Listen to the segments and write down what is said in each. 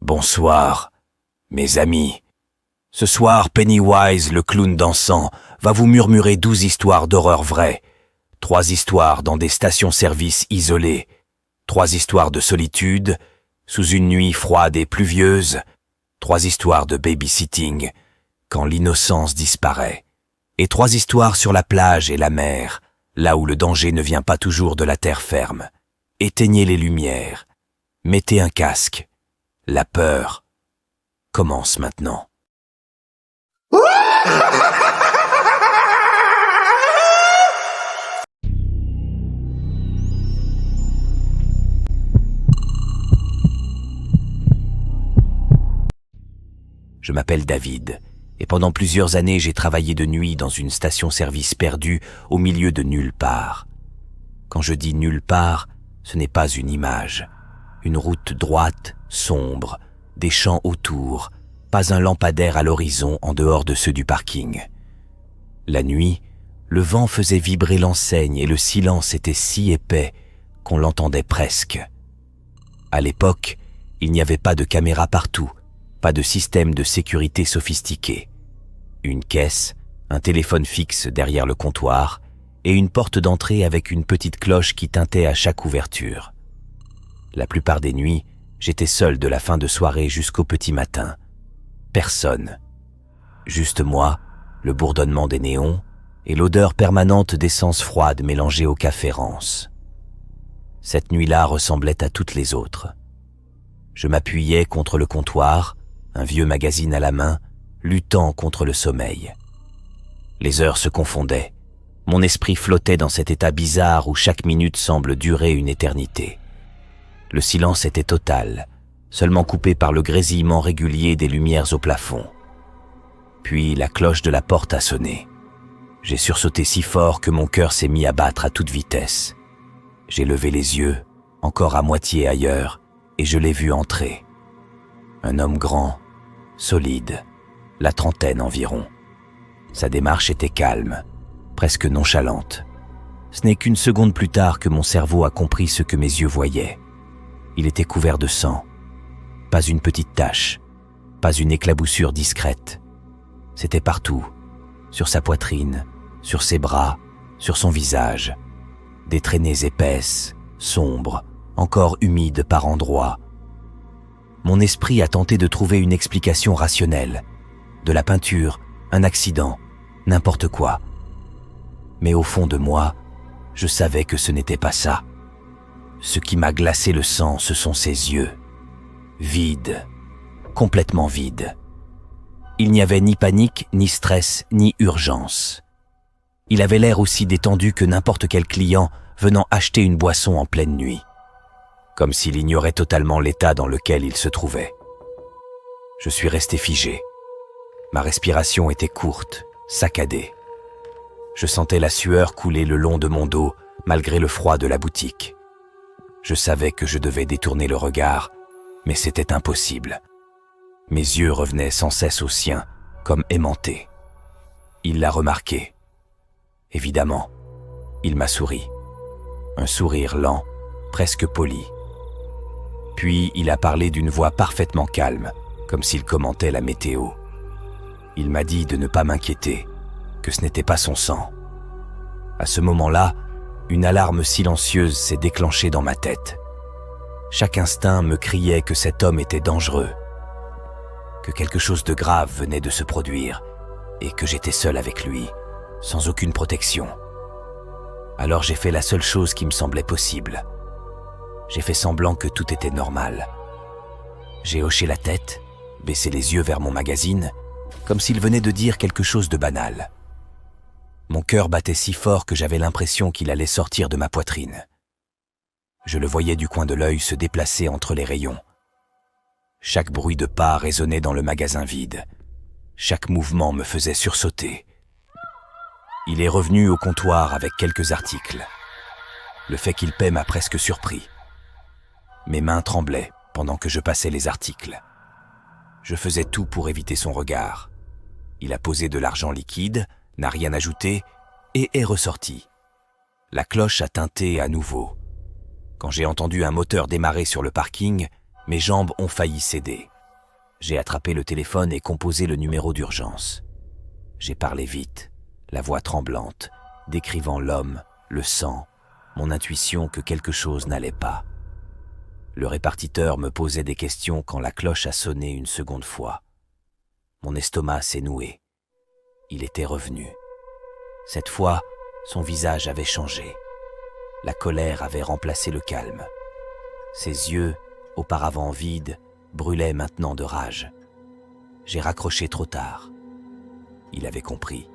Bonsoir, mes amis. Ce soir, Pennywise, le clown dansant, va vous murmurer 12 histoires d'horreur vraies. 3 histoires dans des stations-service isolées. 3 histoires de solitude, sous une nuit froide et pluvieuse. 3 histoires de babysitting, quand l'innocence disparaît. Et 3 histoires sur la plage et la mer, là où le danger ne vient pas toujours de la terre ferme. Éteignez les lumières. Mettez un casque. La peur commence maintenant. Je m'appelle David, et pendant plusieurs années j'ai travaillé de nuit dans une station-service perdue au milieu de nulle part. Quand je dis nulle part, ce n'est pas une image. Une route droite, sombre, des champs autour, pas un lampadaire à l'horizon en dehors de ceux du parking. La nuit, le vent faisait vibrer l'enseigne et le silence était si épais qu'on l'entendait presque. À l'époque, il n'y avait pas de caméra partout, pas de système de sécurité sophistiqué. Une caisse, un téléphone fixe derrière le comptoir et une porte d'entrée avec une petite cloche qui tintait à chaque ouverture. La plupart des nuits, j'étais seul de la fin de soirée jusqu'au petit matin. Personne. Juste moi, le bourdonnement des néons et l'odeur permanente d'essence froide mélangée au café rance. Cette nuit-là ressemblait à toutes les autres. Je m'appuyais contre le comptoir, un vieux magazine à la main, luttant contre le sommeil. Les heures se confondaient. Mon esprit flottait dans cet état bizarre où chaque minute semble durer une éternité. Le silence était total, seulement coupé par le grésillement régulier des lumières au plafond. Puis la cloche de la porte a sonné. J'ai sursauté si fort que mon cœur s'est mis à battre à toute vitesse. J'ai levé les yeux, encore à moitié ailleurs, et je l'ai vu entrer. Un homme grand, solide, la trentaine environ. Sa démarche était calme, presque nonchalante. Ce n'est qu'une seconde plus tard que mon cerveau a compris ce que mes yeux voyaient. Il était couvert de sang. Pas une petite tache, pas une éclaboussure discrète. C'était partout, sur sa poitrine, sur ses bras, sur son visage. Des traînées épaisses, sombres, encore humides par endroits. Mon esprit a tenté de trouver une explication rationnelle. De la peinture, un accident, n'importe quoi. Mais au fond de moi, je savais que ce n'était pas ça. Ce qui m'a glacé le sang, ce sont ses yeux. Vides, complètement vides. Il n'y avait ni panique, ni stress, ni urgence. Il avait l'air aussi détendu que n'importe quel client venant acheter une boisson en pleine nuit. Comme s'il ignorait totalement l'état dans lequel il se trouvait. Je suis resté figé. Ma respiration était courte, saccadée. Je sentais la sueur couler le long de mon dos, malgré le froid de la boutique. Je savais que je devais détourner le regard, mais c'était impossible. Mes yeux revenaient sans cesse aux siens, comme aimantés. Il l'a remarqué. Évidemment, il m'a souri. Un sourire lent, presque poli. Puis il a parlé d'une voix parfaitement calme, comme s'il commentait la météo. Il m'a dit de ne pas m'inquiéter, que ce n'était pas son sang. À ce moment-là, une alarme silencieuse s'est déclenchée dans ma tête. Chaque instinct me criait que cet homme était dangereux, que quelque chose de grave venait de se produire et que j'étais seul avec lui, sans aucune protection. Alors j'ai fait la seule chose qui me semblait possible. J'ai fait semblant que tout était normal. J'ai hoché la tête, baissé les yeux vers mon magazine, comme s'il venait de dire quelque chose de banal. Mon cœur battait si fort que j'avais l'impression qu'il allait sortir de ma poitrine. Je le voyais du coin de l'œil se déplacer entre les rayons. Chaque bruit de pas résonnait dans le magasin vide. Chaque mouvement me faisait sursauter. Il est revenu au comptoir avec quelques articles. Le fait qu'il paie m'a presque surpris. Mes mains tremblaient pendant que je passais les articles. Je faisais tout pour éviter son regard. Il a posé de l'argent liquide, n'a rien ajouté et est ressorti. La cloche a tinté à nouveau. Quand j'ai entendu un moteur démarrer sur le parking, mes jambes ont failli céder. J'ai attrapé le téléphone et composé le numéro d'urgence. J'ai parlé vite, la voix tremblante, décrivant l'homme, le sang, mon intuition que quelque chose n'allait pas. Le répartiteur me posait des questions quand la cloche a sonné une seconde fois. Mon estomac s'est noué. Il était revenu. Cette fois, son visage avait changé. La colère avait remplacé le calme. Ses yeux, auparavant vides, brûlaient maintenant de rage. J'ai raccroché trop tard. Il avait compris.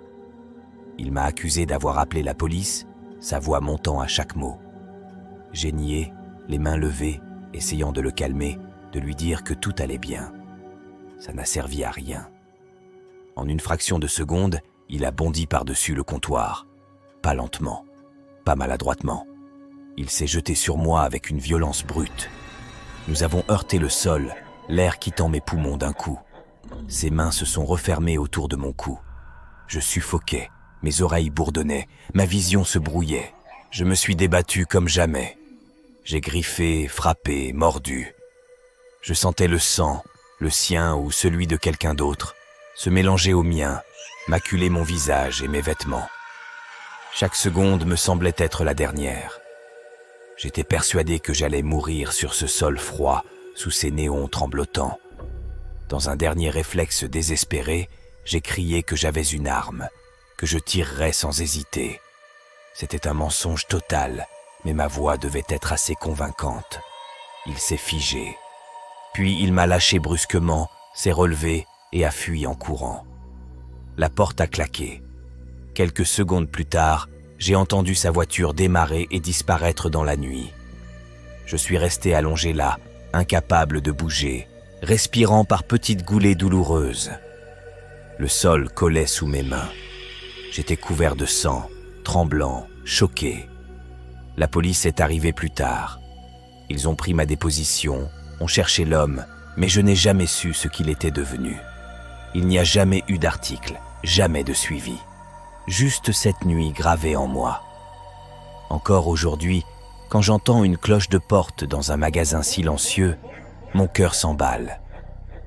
Il m'a accusé d'avoir appelé la police, sa voix montant à chaque mot. J'ai nié, les mains levées, essayant de le calmer, de lui dire que tout allait bien. Ça n'a servi à rien. En une fraction de seconde, il a bondi par-dessus le comptoir. Pas lentement, pas maladroitement. Il s'est jeté sur moi avec une violence brute. Nous avons heurté le sol, l'air quittant mes poumons d'un coup. Ses mains se sont refermées autour de mon cou. Je suffoquais, mes oreilles bourdonnaient, ma vision se brouillait. Je me suis débattu comme jamais. J'ai griffé, frappé, mordu. Je sentais le sang, le sien ou celui de quelqu'un d'autre, se mélanger au mien, maculer mon visage et mes vêtements. Chaque seconde me semblait être la dernière. J'étais persuadé que j'allais mourir sur ce sol froid, sous ces néons tremblotants. Dans un dernier réflexe désespéré, j'ai crié que j'avais une arme, que je tirerais sans hésiter. C'était un mensonge total, mais ma voix devait être assez convaincante. Il s'est figé. Puis il m'a lâché brusquement, s'est relevé et a fui en courant. La porte a claqué. Quelques secondes plus tard, j'ai entendu sa voiture démarrer et disparaître dans la nuit. Je suis resté allongé là, incapable de bouger, respirant par petites goulées douloureuses. Le sol collait sous mes mains. J'étais couvert de sang, tremblant, choqué. La police est arrivée plus tard. Ils ont pris ma déposition, ont cherché l'homme, mais je n'ai jamais su ce qu'il était devenu. Il n'y a jamais eu d'article, jamais de suivi. Juste cette nuit gravée en moi. Encore aujourd'hui, quand j'entends une cloche de porte dans un magasin silencieux, mon cœur s'emballe.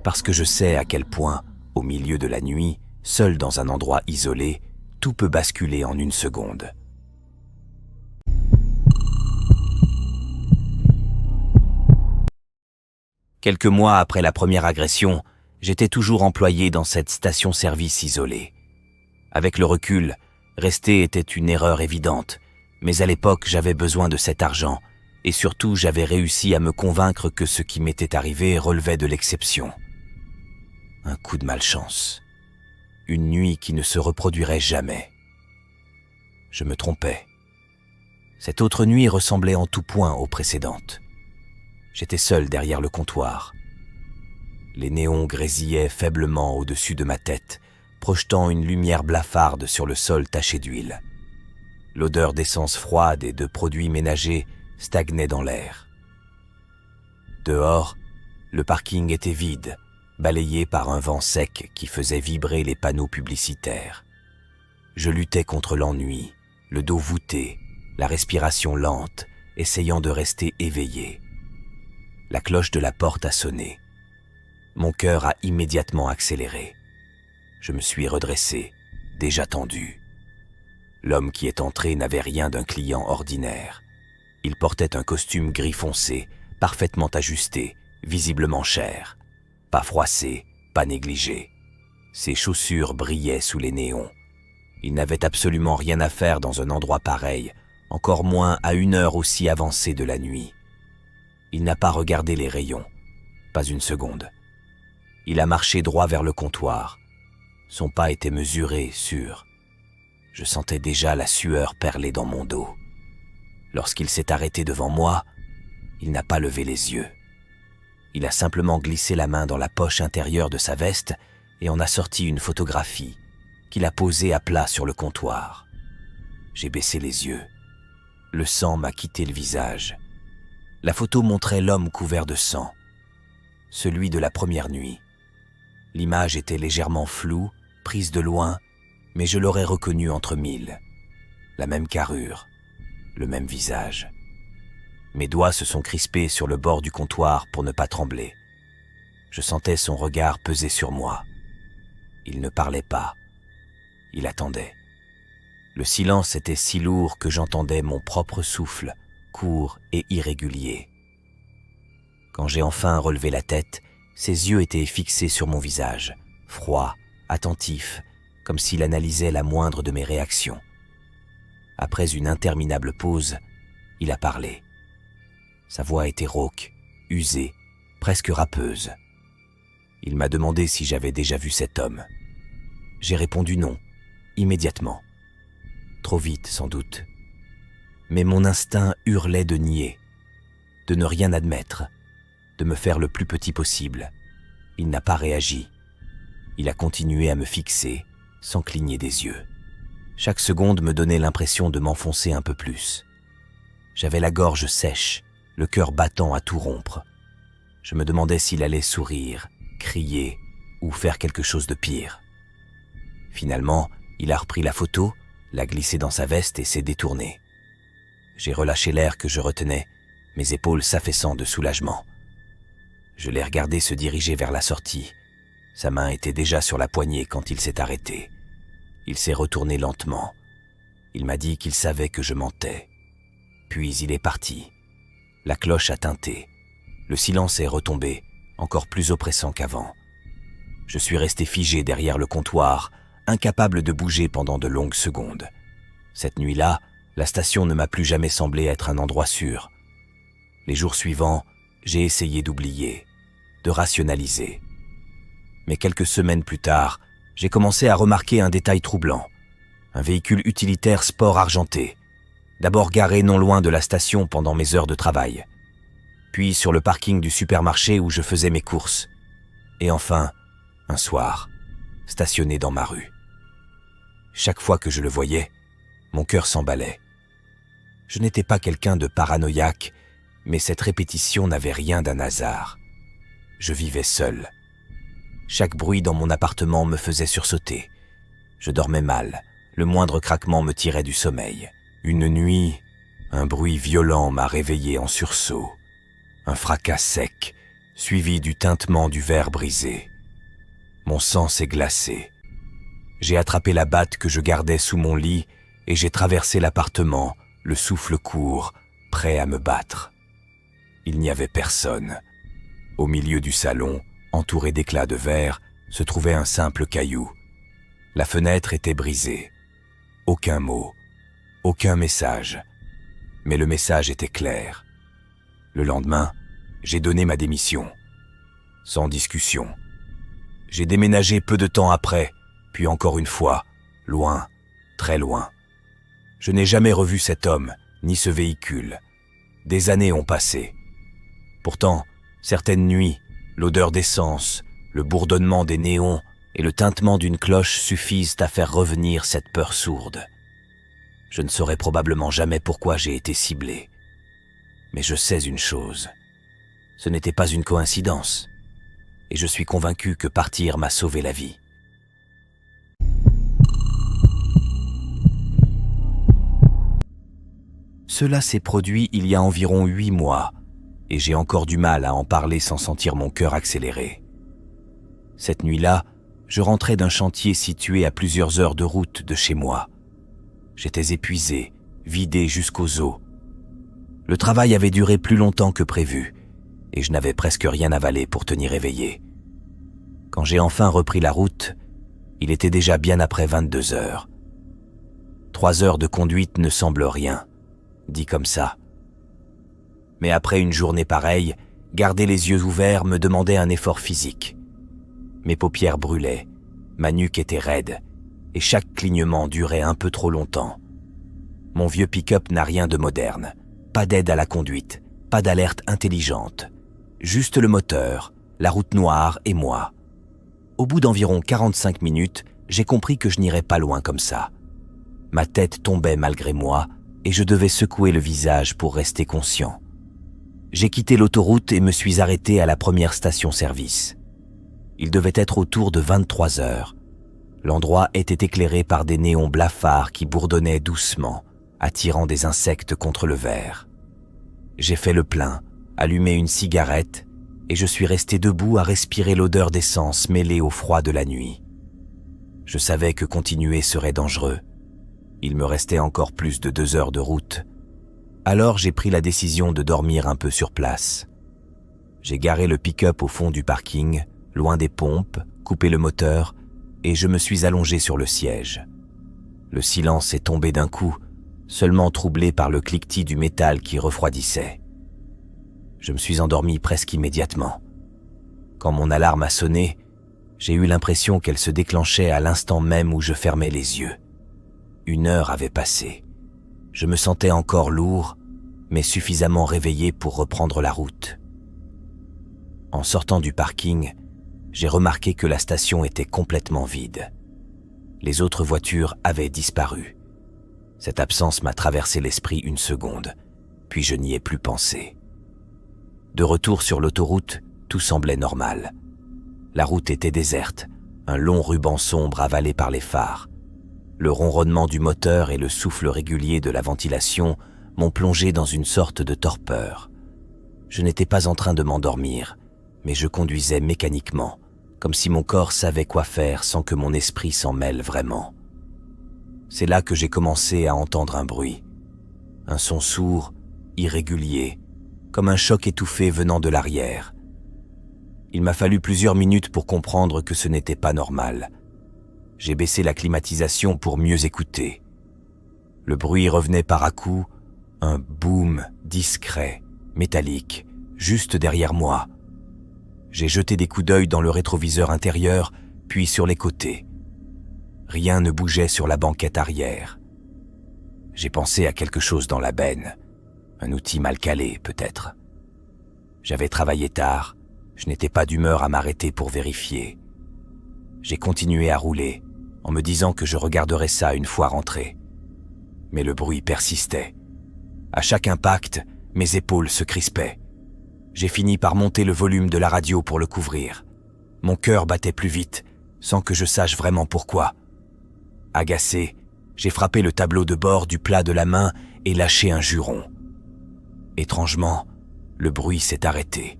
Parce que je sais à quel point, au milieu de la nuit, seul dans un endroit isolé, tout peut basculer en une seconde. Quelques mois après la première agression, j'étais toujours employé dans cette station-service isolée. Avec le recul, rester était une erreur évidente, mais à l'époque j'avais besoin de cet argent, et surtout j'avais réussi à me convaincre que ce qui m'était arrivé relevait de l'exception. Un coup de malchance. Une nuit qui ne se reproduirait jamais. Je me trompais. Cette autre nuit ressemblait en tout point aux précédentes. J'étais seul derrière le comptoir. Les néons grésillaient faiblement au-dessus de ma tête, projetant une lumière blafarde sur le sol taché d'huile. L'odeur d'essence froide et de produits ménagers stagnait dans l'air. Dehors, le parking était vide, balayé par un vent sec qui faisait vibrer les panneaux publicitaires. Je luttais contre l'ennui, le dos voûté, la respiration lente, essayant de rester éveillé. La cloche de la porte a sonné. Mon cœur a immédiatement accéléré. Je me suis redressé, déjà tendu. L'homme qui est entré n'avait rien d'un client ordinaire. Il portait un costume gris foncé, parfaitement ajusté, visiblement cher. Pas froissé, pas négligé. Ses chaussures brillaient sous les néons. Il n'avait absolument rien à faire dans un endroit pareil, encore moins à une heure aussi avancée de la nuit. Il n'a pas regardé les rayons, pas une seconde. Il a marché droit vers le comptoir. Son pas était mesuré, sûr. Je sentais déjà la sueur perler dans mon dos. Lorsqu'il s'est arrêté devant moi, il n'a pas levé les yeux. Il a simplement glissé la main dans la poche intérieure de sa veste et en a sorti une photographie qu'il a posée à plat sur le comptoir. J'ai baissé les yeux. Le sang m'a quitté le visage. La photo montrait l'homme couvert de sang, celui de la première nuit. L'image était légèrement floue, prise de loin, mais je l'aurais reconnu entre mille. La même carrure, le même visage. Mes doigts se sont crispés sur le bord du comptoir pour ne pas trembler. Je sentais son regard peser sur moi. Il ne parlait pas. Il attendait. Le silence était si lourd que j'entendais mon propre souffle, court et irrégulier. Quand j'ai enfin relevé la tête, ses yeux étaient fixés sur mon visage, froid, attentif, comme s'il analysait la moindre de mes réactions. Après une interminable pause, il a parlé. Sa voix était rauque, usée, presque râpeuse. Il m'a demandé si j'avais déjà vu cet homme. J'ai répondu non, immédiatement. Trop vite, sans doute. Mais mon instinct hurlait de nier, de ne rien admettre, de me faire le plus petit possible. Il n'a pas réagi. Il a continué à me fixer, sans cligner des yeux. Chaque seconde me donnait l'impression de m'enfoncer un peu plus. J'avais la gorge sèche, le cœur battant à tout rompre. Je me demandais s'il allait sourire, crier ou faire quelque chose de pire. Finalement, il a repris la photo, l'a glissée dans sa veste et s'est détourné. J'ai relâché l'air que je retenais, mes épaules s'affaissant de soulagement. Je l'ai regardé se diriger vers la sortie. Sa main était déjà sur la poignée quand il s'est arrêté. Il s'est retourné lentement. Il m'a dit qu'il savait que je mentais. Puis il est parti. La cloche a tinté. Le silence est retombé, encore plus oppressant qu'avant. Je suis resté figé derrière le comptoir, incapable de bouger pendant de longues secondes. Cette nuit-là, la station ne m'a plus jamais semblé être un endroit sûr. Les jours suivants, j'ai essayé d'oublier, de rationaliser. Mais quelques semaines plus tard, j'ai commencé à remarquer un détail troublant. Un véhicule utilitaire sport argenté, d'abord garé non loin de la station pendant mes heures de travail, puis sur le parking du supermarché où je faisais mes courses, et enfin, un soir, stationné dans ma rue. Chaque fois que je le voyais, mon cœur s'emballait. Je n'étais pas quelqu'un de paranoïaque, mais cette répétition n'avait rien d'un hasard. Je vivais seul. Chaque bruit dans mon appartement me faisait sursauter. Je dormais mal, le moindre craquement me tirait du sommeil. Une nuit, un bruit violent m'a réveillé en sursaut. Un fracas sec, suivi du tintement du verre brisé. Mon sang s'est glacé. J'ai attrapé la batte que je gardais sous mon lit et j'ai traversé l'appartement, le souffle court, prêt à me battre. Il n'y avait personne. Au milieu du salon, entouré d'éclats de verre, se trouvait un simple caillou. La fenêtre était brisée. Aucun mot, aucun message. Mais le message était clair. Le lendemain, j'ai donné ma démission. Sans discussion. J'ai déménagé peu de temps après, puis encore une fois, loin, très loin. Je n'ai jamais revu cet homme, ni ce véhicule. Des années ont passé. Pourtant, certaines nuits, l'odeur d'essence, le bourdonnement des néons et le tintement d'une cloche suffisent à faire revenir cette peur sourde. Je ne saurai probablement jamais pourquoi j'ai été ciblé. Mais je sais une chose. Ce n'était pas une coïncidence. Et je suis convaincu que partir m'a sauvé la vie. Cela s'est produit il y a environ 8 mois, et j'ai encore du mal à en parler sans sentir mon cœur accélérer. Cette nuit-là, je rentrais d'un chantier situé à plusieurs heures de route de chez moi. J'étais épuisé, vidé jusqu'aux os. Le travail avait duré plus longtemps que prévu, et je n'avais presque rien avalé pour tenir éveillé. Quand j'ai enfin repris la route, il était déjà bien après 22 heures. 3 heures de conduite ne semblent rien, dit comme ça. Mais après une journée pareille, garder les yeux ouverts me demandait un effort physique. Mes paupières brûlaient, ma nuque était raide, et chaque clignement durait un peu trop longtemps. Mon vieux pick-up n'a rien de moderne, pas d'aide à la conduite, pas d'alerte intelligente. Juste le moteur, la route noire et moi. Au bout d'environ 45 minutes, j'ai compris que je n'irais pas loin comme ça. Ma tête tombait malgré moi et je devais secouer le visage pour rester conscient. J'ai quitté l'autoroute et me suis arrêté à la première station-service. Il devait être autour de 23 heures. L'endroit était éclairé par des néons blafards qui bourdonnaient doucement, attirant des insectes contre le verre. J'ai fait le plein, allumé une cigarette et je suis resté debout à respirer l'odeur d'essence mêlée au froid de la nuit. Je savais que continuer serait dangereux. Il me restait encore plus de 2 heures de route. Alors j'ai pris la décision de dormir un peu sur place. J'ai garé le pick-up au fond du parking, loin des pompes, coupé le moteur, et je me suis allongé sur le siège. Le silence est tombé d'un coup, seulement troublé par le cliquetis du métal qui refroidissait. Je me suis endormi presque immédiatement. Quand mon alarme a sonné, j'ai eu l'impression qu'elle se déclenchait à l'instant même où je fermais les yeux. 1 heure avait passé. Je me sentais encore lourd, mais suffisamment réveillé pour reprendre la route. En sortant du parking, j'ai remarqué que la station était complètement vide. Les autres voitures avaient disparu. Cette absence m'a traversé l'esprit 1 seconde, puis je n'y ai plus pensé. De retour sur l'autoroute, tout semblait normal. La route était déserte, un long ruban sombre avalé par les phares. Le ronronnement du moteur et le souffle régulier de la ventilation m'ont plongé dans une sorte de torpeur. Je n'étais pas en train de m'endormir, mais je conduisais mécaniquement, comme si mon corps savait quoi faire sans que mon esprit s'en mêle vraiment. C'est là que j'ai commencé à entendre un bruit. Un son sourd, irrégulier, comme un choc étouffé venant de l'arrière. Il m'a fallu plusieurs minutes pour comprendre que ce n'était pas normal. J'ai baissé la climatisation pour mieux écouter. Le bruit revenait par à-coups, un boom discret, métallique, juste derrière moi. J'ai jeté des coups d'œil dans le rétroviseur intérieur, puis sur les côtés. Rien ne bougeait sur la banquette arrière. J'ai pensé à quelque chose dans la benne. Un outil mal calé, peut-être. J'avais travaillé tard. Je n'étais pas d'humeur à m'arrêter pour vérifier. J'ai continué à rouler, en me disant que je regarderais ça une fois rentré. Mais le bruit persistait. À chaque impact, mes épaules se crispaient. J'ai fini par monter le volume de la radio pour le couvrir. Mon cœur battait plus vite, sans que je sache vraiment pourquoi. Agacé, j'ai frappé le tableau de bord du plat de la main et lâché un juron. Étrangement, le bruit s'est arrêté.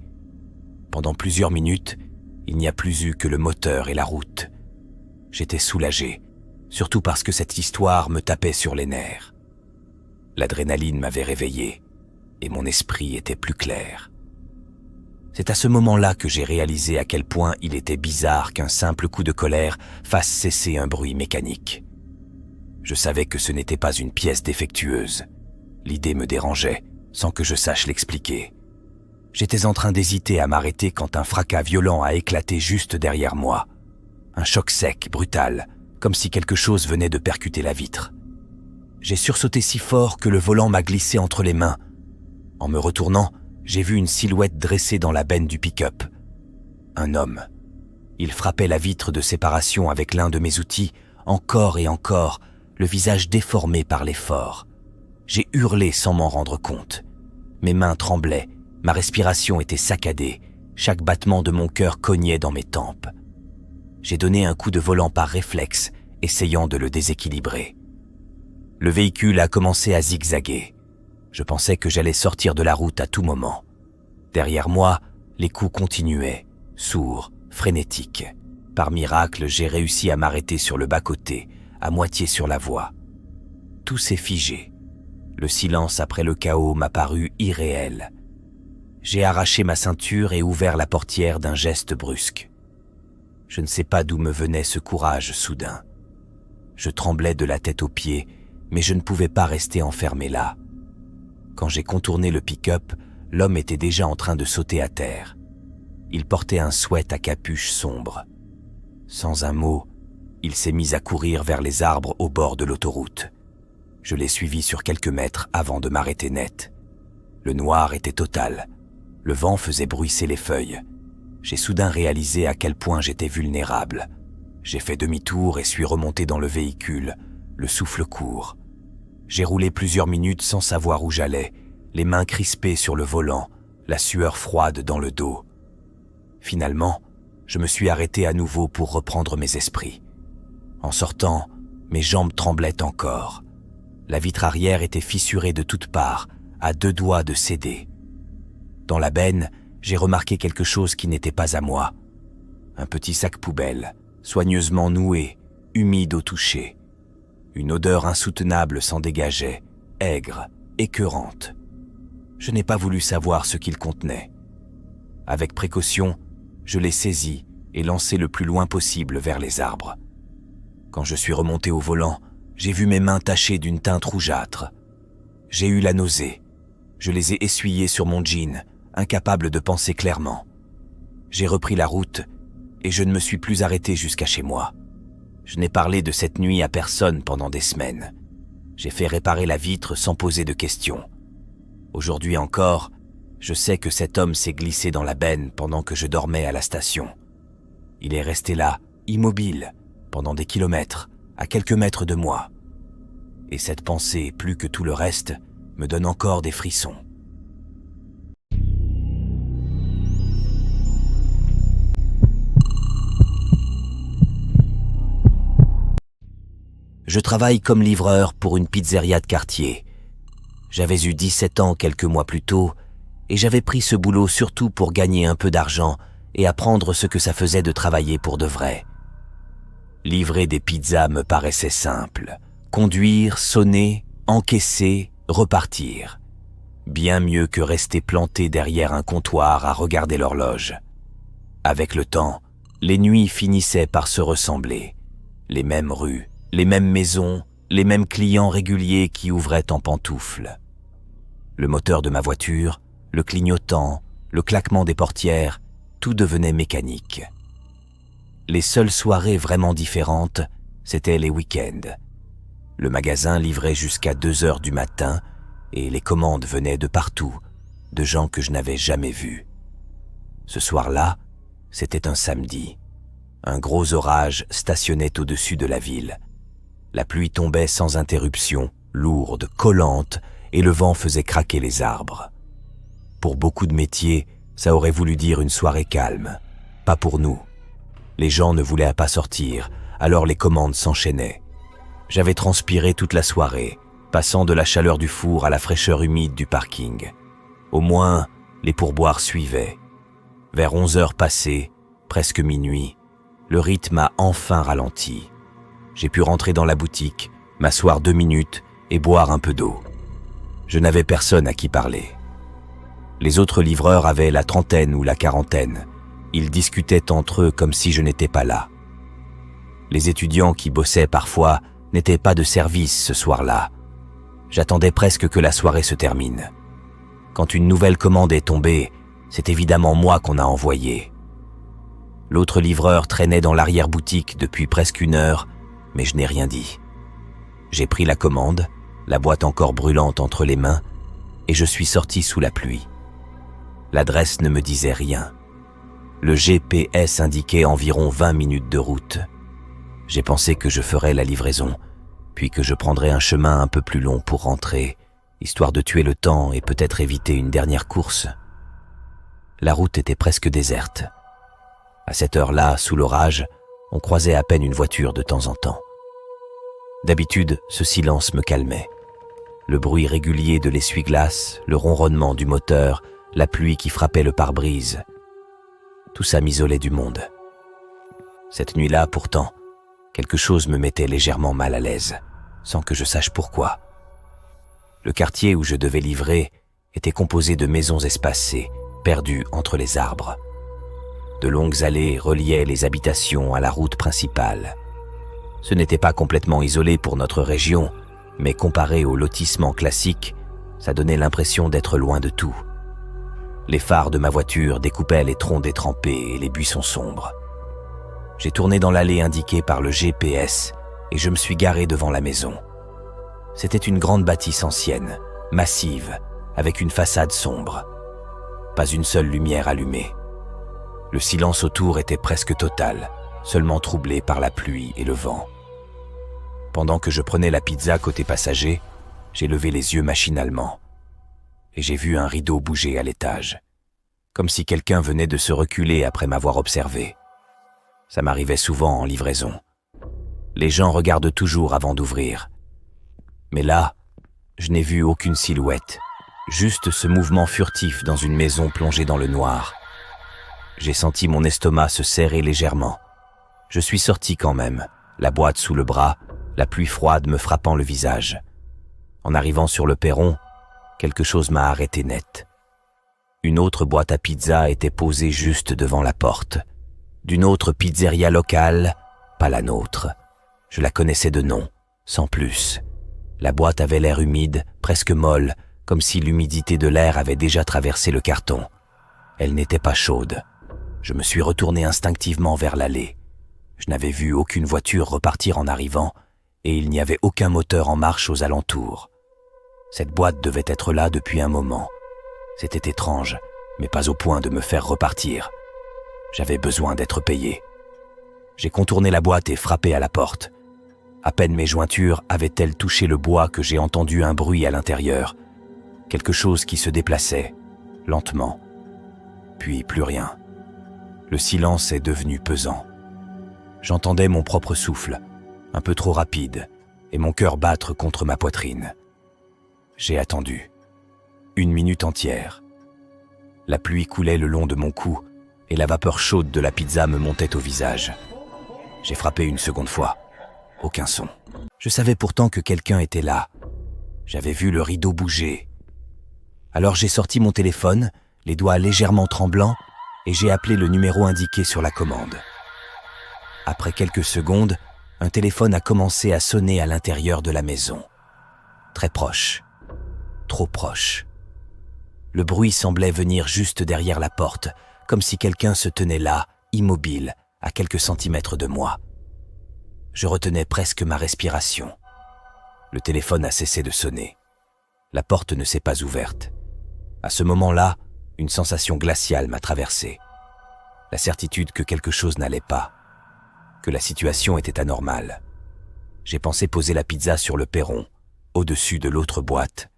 Pendant plusieurs minutes, il n'y a plus eu que le moteur et la route. J'étais soulagé, surtout parce que cette histoire me tapait sur les nerfs. L'adrénaline m'avait réveillé, et mon esprit était plus clair. C'est à ce moment-là que j'ai réalisé à quel point il était bizarre qu'un simple coup de colère fasse cesser un bruit mécanique. Je savais que ce n'était pas une pièce défectueuse. L'idée me dérangeait, sans que je sache l'expliquer. J'étais en train d'hésiter à m'arrêter quand un fracas violent a éclaté juste derrière moi. Un choc sec, brutal, comme si quelque chose venait de percuter la vitre. J'ai sursauté si fort que le volant m'a glissé entre les mains. En me retournant, j'ai vu une silhouette dressée dans la benne du pick-up. Un homme. Il frappait la vitre de séparation avec l'un de mes outils, encore et encore, le visage déformé par l'effort. J'ai hurlé sans m'en rendre compte. Mes mains tremblaient, ma respiration était saccadée, chaque battement de mon cœur cognait dans mes tempes. J'ai donné un coup de volant par réflexe, essayant de le déséquilibrer. Le véhicule a commencé à zigzaguer. Je pensais que j'allais sortir de la route à tout moment. Derrière moi, les coups continuaient, sourds, frénétiques. Par miracle, j'ai réussi à m'arrêter sur le bas-côté, à moitié sur la voie. Tout s'est figé. Le silence après le chaos m'a paru irréel. J'ai arraché ma ceinture et ouvert la portière d'un geste brusque. Je ne sais pas d'où me venait ce courage soudain. Je tremblais de la tête aux pieds, mais je ne pouvais pas rester enfermé là. Quand j'ai contourné le pick-up, l'homme était déjà en train de sauter à terre. Il portait un sweat à capuche sombre. Sans un mot, il s'est mis à courir vers les arbres au bord de l'autoroute. Je l'ai suivi sur quelques mètres avant de m'arrêter net. Le noir était total. Le vent faisait bruisser les feuilles. J'ai soudain réalisé à quel point j'étais vulnérable. J'ai fait demi-tour et suis remonté dans le véhicule, le souffle court. J'ai roulé plusieurs minutes sans savoir où j'allais, les mains crispées sur le volant, la sueur froide dans le dos. Finalement, je me suis arrêté à nouveau pour reprendre mes esprits. En sortant, mes jambes tremblaient encore. La vitre arrière était fissurée de toutes parts, à 2 doigts de céder. Dans la benne, j'ai remarqué quelque chose qui n'était pas à moi. Un petit sac poubelle, soigneusement noué, humide au toucher. Une odeur insoutenable s'en dégageait, aigre, écœurante. Je n'ai pas voulu savoir ce qu'il contenait. Avec précaution, je l'ai saisi et lancé le plus loin possible vers les arbres. Quand je suis remonté au volant, j'ai vu mes mains tachées d'une teinte rougeâtre. J'ai eu la nausée. Je les ai essuyées sur mon jean, incapable de penser clairement. J'ai repris la route et je ne me suis plus arrêté jusqu'à chez moi. Je n'ai parlé de cette nuit à personne pendant des semaines. J'ai fait réparer la vitre sans poser de questions. Aujourd'hui encore, je sais que cet homme s'est glissé dans la benne pendant que je dormais à la station. Il est resté là, immobile, pendant des kilomètres, à quelques mètres de moi. Et cette pensée, plus que tout le reste, me donne encore des frissons. Je travaille comme livreur pour une pizzeria de quartier. J'avais eu 17 ans quelques mois plus tôt et j'avais pris ce boulot surtout pour gagner un peu d'argent et apprendre ce que ça faisait de travailler pour de vrai. Livrer des pizzas me paraissait simple. Conduire, sonner, encaisser, repartir. Bien mieux que rester planté derrière un comptoir à regarder l'horloge. Avec le temps, les nuits finissaient par se ressembler. Les mêmes rues, les mêmes maisons, les mêmes clients réguliers qui ouvraient en pantoufles. Le moteur de ma voiture, le clignotant, le claquement des portières, tout devenait mécanique. Les seules soirées vraiment différentes, c'étaient les week-ends. Le magasin livrait jusqu'à 2 heures du matin et les commandes venaient de partout, de gens que je n'avais jamais vus. Ce soir-là, c'était un samedi. Un gros orage stationnait au-dessus de la ville. La pluie tombait sans interruption, lourde, collante, et le vent faisait craquer les arbres. Pour beaucoup de métiers, ça aurait voulu dire une soirée calme. Pas pour nous. Les gens ne voulaient pas sortir, alors les commandes s'enchaînaient. J'avais transpiré toute la soirée, passant de la chaleur du four à la fraîcheur humide du parking. Au moins, les pourboires suivaient. Vers 11 heures passées, presque minuit, le rythme a enfin ralenti. J'ai pu rentrer dans la boutique, m'asseoir 2 minutes et boire un peu d'eau. Je n'avais personne à qui parler. Les autres livreurs avaient la trentaine ou la quarantaine. Ils discutaient entre eux comme si je n'étais pas là. Les étudiants qui bossaient parfois n'étaient pas de service ce soir-là. J'attendais presque que la soirée se termine. Quand une nouvelle commande est tombée, c'est évidemment moi qu'on a envoyé. L'autre livreur traînait dans l'arrière-boutique depuis presque 1 heure, mais je n'ai rien dit. J'ai pris la commande, la boîte encore brûlante entre les mains, et je suis sorti sous la pluie. L'adresse ne me disait rien. Le GPS indiquait environ 20 minutes de route. J'ai pensé que je ferais la livraison, puis que je prendrais un chemin un peu plus long pour rentrer, histoire de tuer le temps et peut-être éviter une dernière course. La route était presque déserte. À cette heure-là, sous l'orage, on croisait à peine une voiture de temps en temps. D'habitude, ce silence me calmait. Le bruit régulier de l'essuie-glace, le ronronnement du moteur, la pluie qui frappait le pare-brise. Tout ça m'isolait du monde. Cette nuit-là, pourtant, quelque chose me mettait légèrement mal à l'aise, sans que je sache pourquoi. Le quartier où je devais livrer était composé de maisons espacées, perdues entre les arbres. De longues allées reliaient les habitations à la route principale. Ce n'était pas complètement isolé pour notre région, mais comparé au lotissement classique, ça donnait l'impression d'être loin de tout. Les phares de ma voiture découpaient les troncs détrempés et les buissons sombres. J'ai tourné dans l'allée indiquée par le GPS et je me suis garé devant la maison. C'était une grande bâtisse ancienne, massive, avec une façade sombre. Pas une seule lumière allumée. Le silence autour était presque total, seulement troublé par la pluie et le vent. Pendant que je prenais la pizza côté passager, j'ai levé les yeux machinalement. Et j'ai vu un rideau bouger à l'étage, comme si quelqu'un venait de se reculer après m'avoir observé. Ça m'arrivait souvent en livraison. Les gens regardent toujours avant d'ouvrir. Mais là, je n'ai vu aucune silhouette, Juste ce mouvement furtif dans une maison plongée dans le noir. J'ai senti mon estomac se serrer légèrement. Je suis sorti quand même, la boîte sous le bras, la pluie froide me frappant le visage. En arrivant sur le perron, quelque chose m'a arrêté net. Une autre boîte à pizza était posée juste devant la porte. D'une autre pizzeria locale, pas la nôtre. Je la connaissais de nom, sans plus. La boîte avait l'air humide, presque molle, comme si l'humidité de l'air avait déjà traversé le carton. Elle n'était pas chaude. Je me suis retourné instinctivement vers l'allée. Je n'avais vu aucune voiture repartir en arrivant, et il n'y avait aucun moteur en marche aux alentours. Cette boîte devait être là depuis un moment. C'était étrange, mais pas au point de me faire repartir. J'avais besoin d'être payé. J'ai contourné la boîte et frappé à la porte. À peine mes jointures avaient-elles touché le bois que j'ai entendu un bruit à l'intérieur. Quelque chose qui se déplaçait, lentement. Puis plus rien. Le silence est devenu pesant. J'entendais mon propre souffle, un peu trop rapide, et mon cœur battre contre ma poitrine. J'ai attendu. 1 minute entière. La pluie coulait le long de mon cou, et la vapeur chaude de la pizza me montait au visage. J'ai frappé une seconde fois. Aucun son. Je savais pourtant que quelqu'un était là. J'avais vu le rideau bouger. Alors j'ai sorti mon téléphone, les doigts légèrement tremblants, et j'ai appelé le numéro indiqué sur la commande. Après quelques secondes, un téléphone a commencé à sonner à l'intérieur de la maison. Très proche. Trop proche. Le bruit semblait venir juste derrière la porte, comme si quelqu'un se tenait là, immobile, à quelques centimètres de moi. Je retenais presque ma respiration. Le téléphone a cessé de sonner. La porte ne s'est pas ouverte. À ce moment-là, une sensation glaciale m'a traversé. La certitude que quelque chose n'allait pas, que la situation était anormale. J'ai pensé poser la pizza sur le perron, au-dessus de l'autre boîte,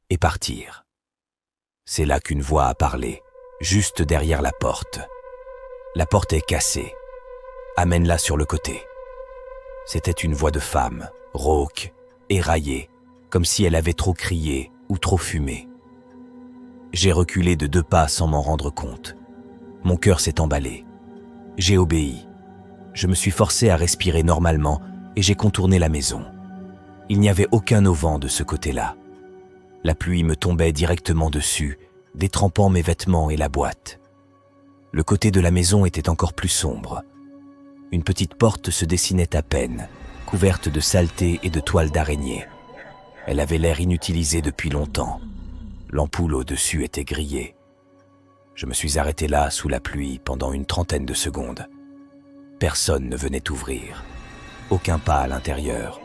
et partir. C'est là qu'une voix a parlé, juste derrière la porte. La porte est cassée. Amène-la sur le côté. C'était une voix de femme, rauque, éraillée, comme si elle avait trop crié ou trop fumé. J'ai reculé de 2 pas sans m'en rendre compte. Mon cœur s'est emballé. J'ai obéi. Je me suis forcé à respirer normalement et j'ai contourné la maison. Il n'y avait aucun auvent de ce côté-là. La pluie me tombait directement dessus, détrempant mes vêtements et la boîte. Le côté de la maison était encore plus sombre. Une petite porte se dessinait à peine, couverte de saleté et de toiles d'araignée. Elle avait l'air inutilisée depuis longtemps. L'ampoule au-dessus était grillée. Je me suis arrêté là, sous la pluie, pendant une 30aine de secondes. Personne ne venait ouvrir. Aucun pas à l'intérieur.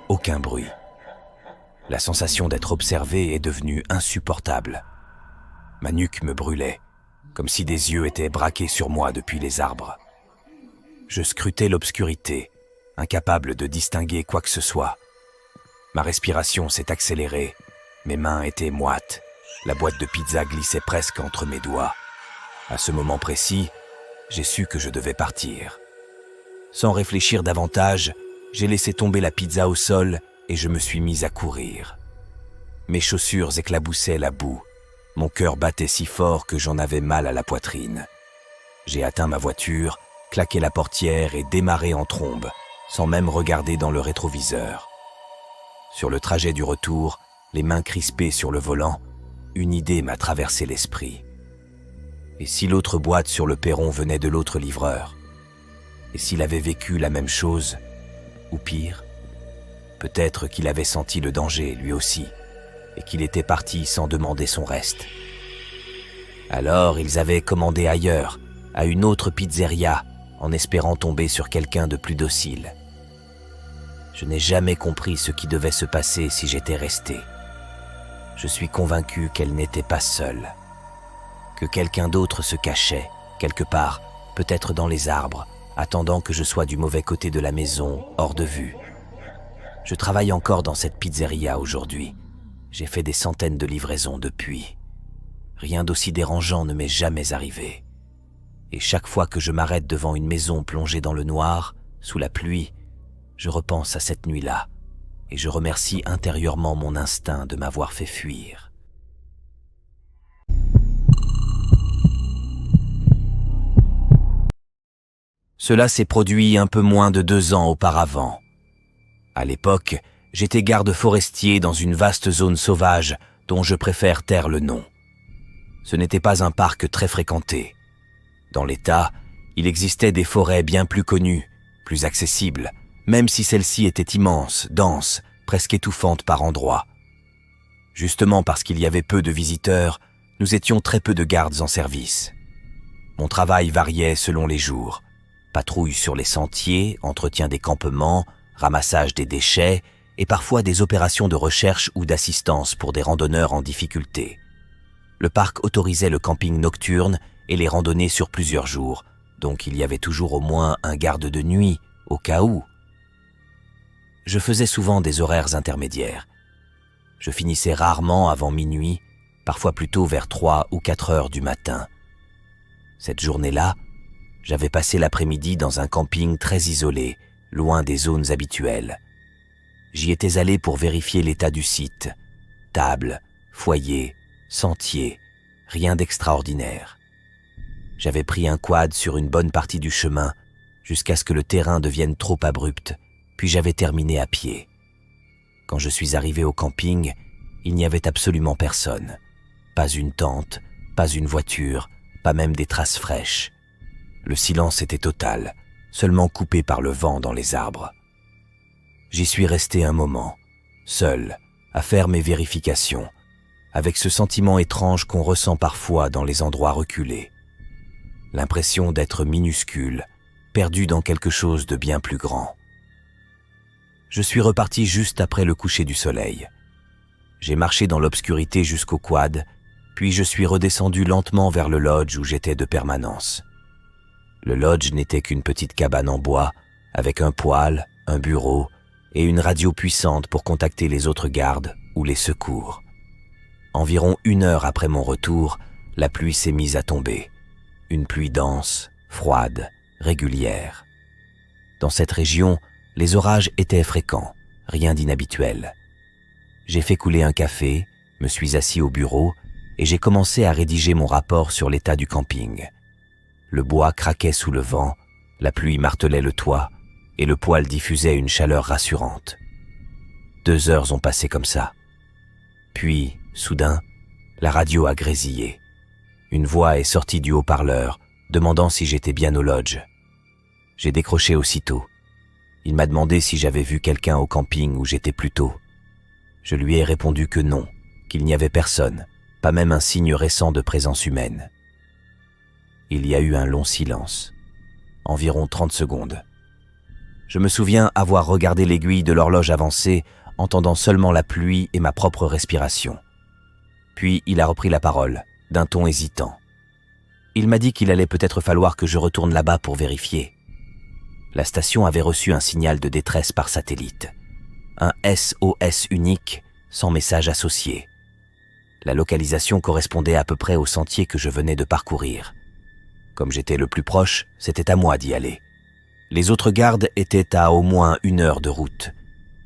Aucun bruit. La sensation d'être observé est devenue insupportable. Ma nuque me brûlait, comme si des yeux étaient braqués sur moi depuis les arbres. Je scrutais l'obscurité, incapable de distinguer quoi que ce soit. Ma respiration s'est accélérée, mes mains étaient moites, la boîte de pizza glissait presque entre mes doigts. À ce moment précis, j'ai su que je devais partir. Sans réfléchir davantage, j'ai laissé tomber la pizza au sol et je me suis mis à courir. Mes chaussures éclaboussaient la boue. Mon cœur battait si fort que j'en avais mal à la poitrine. J'ai atteint ma voiture, claqué la portière et démarré en trombe, sans même regarder dans le rétroviseur. Sur le trajet du retour, les mains crispées sur le volant, une idée m'a traversé l'esprit. Et si l'autre boîte sur le perron venait de l'autre livreur? Et s'il avait vécu la même chose, ou pire? Peut-être qu'il avait senti le danger, lui aussi, et qu'il était parti sans demander son reste. Alors ils avaient commandé ailleurs, à une autre pizzeria, en espérant tomber sur quelqu'un de plus docile. Je n'ai jamais compris ce qui devait se passer si j'étais resté. Je suis convaincu qu'elle n'était pas seule, que quelqu'un d'autre se cachait, quelque part, peut-être dans les arbres, attendant que je sois du mauvais côté de la maison, hors de vue. Je travaille encore dans cette pizzeria aujourd'hui. J'ai fait des centaines de livraisons depuis. Rien d'aussi dérangeant ne m'est jamais arrivé. Et chaque fois que je m'arrête devant une maison plongée dans le noir, sous la pluie, je repense à cette nuit-là et je remercie intérieurement mon instinct de m'avoir fait fuir. Cela s'est produit un peu moins de 2 ans auparavant. À l'époque, j'étais garde forestier dans une vaste zone sauvage dont je préfère taire le nom. Ce n'était pas un parc très fréquenté. Dans l'État, il existait des forêts bien plus connues, plus accessibles, même si celles-ci étaient immenses, denses, presque étouffantes par endroits. Justement parce qu'il y avait peu de visiteurs, nous étions très peu de gardes en service. Mon travail variait selon les jours. Patrouille sur les sentiers, entretien des campements, ramassage des déchets et parfois des opérations de recherche ou d'assistance pour des randonneurs en difficulté. Le parc autorisait le camping nocturne et les randonnées sur plusieurs jours, donc il y avait toujours au moins un garde de nuit, au cas où. Je faisais souvent des horaires intermédiaires. Je finissais rarement avant minuit, parfois plutôt vers 3 ou 4 heures du matin. Cette journée-là, j'avais passé l'après-midi dans un camping très isolé, loin des zones habituelles. J'y étais allé pour vérifier l'état du site. Table, foyer, sentier, rien d'extraordinaire. J'avais pris un quad sur une bonne partie du chemin, jusqu'à ce que le terrain devienne trop abrupt, puis j'avais terminé à pied. Quand je suis arrivé au camping, il n'y avait absolument personne. Pas une tente, pas une voiture, pas même des traces fraîches. Le silence était total, seulement coupé par le vent dans les arbres. J'y suis resté un moment, seul, à faire mes vérifications, avec ce sentiment étrange qu'on ressent parfois dans les endroits reculés. L'impression d'être minuscule, perdu dans quelque chose de bien plus grand. Je suis reparti juste après le coucher du soleil. J'ai marché dans l'obscurité jusqu'au quad, puis je suis redescendu lentement vers le lodge où j'étais de permanence. Le lodge n'était qu'une petite cabane en bois, avec un poêle, un bureau et une radio puissante pour contacter les autres gardes ou les secours. Environ 1 heure après mon retour, la pluie s'est mise à tomber. Une pluie dense, froide, régulière. Dans cette région, les orages étaient fréquents, rien d'inhabituel. J'ai fait couler un café, me suis assis au bureau et j'ai commencé à rédiger mon rapport sur l'état du camping. Le bois craquait sous le vent, la pluie martelait le toit et le poêle diffusait une chaleur rassurante. 2 heures ont passé comme ça. Puis, soudain, la radio a grésillé. Une voix est sortie du haut-parleur, demandant si j'étais bien au lodge. J'ai décroché aussitôt. Il m'a demandé si j'avais vu quelqu'un au camping où j'étais plus tôt. Je lui ai répondu que non, qu'il n'y avait personne, pas même un signe récent de présence humaine. Il y a eu un long silence, environ 30 secondes. Je me souviens avoir regardé l'aiguille de l'horloge avancer, entendant seulement la pluie et ma propre respiration. Puis il a repris la parole, d'un ton hésitant. Il m'a dit qu'il allait peut-être falloir que je retourne là-bas pour vérifier. La station avait reçu un signal de détresse par satellite. Un SOS unique, sans message associé. La localisation correspondait à peu près au sentier que je venais de parcourir. Comme j'étais le plus proche, c'était à moi d'y aller. Les autres gardes étaient à au moins 1 heure de route.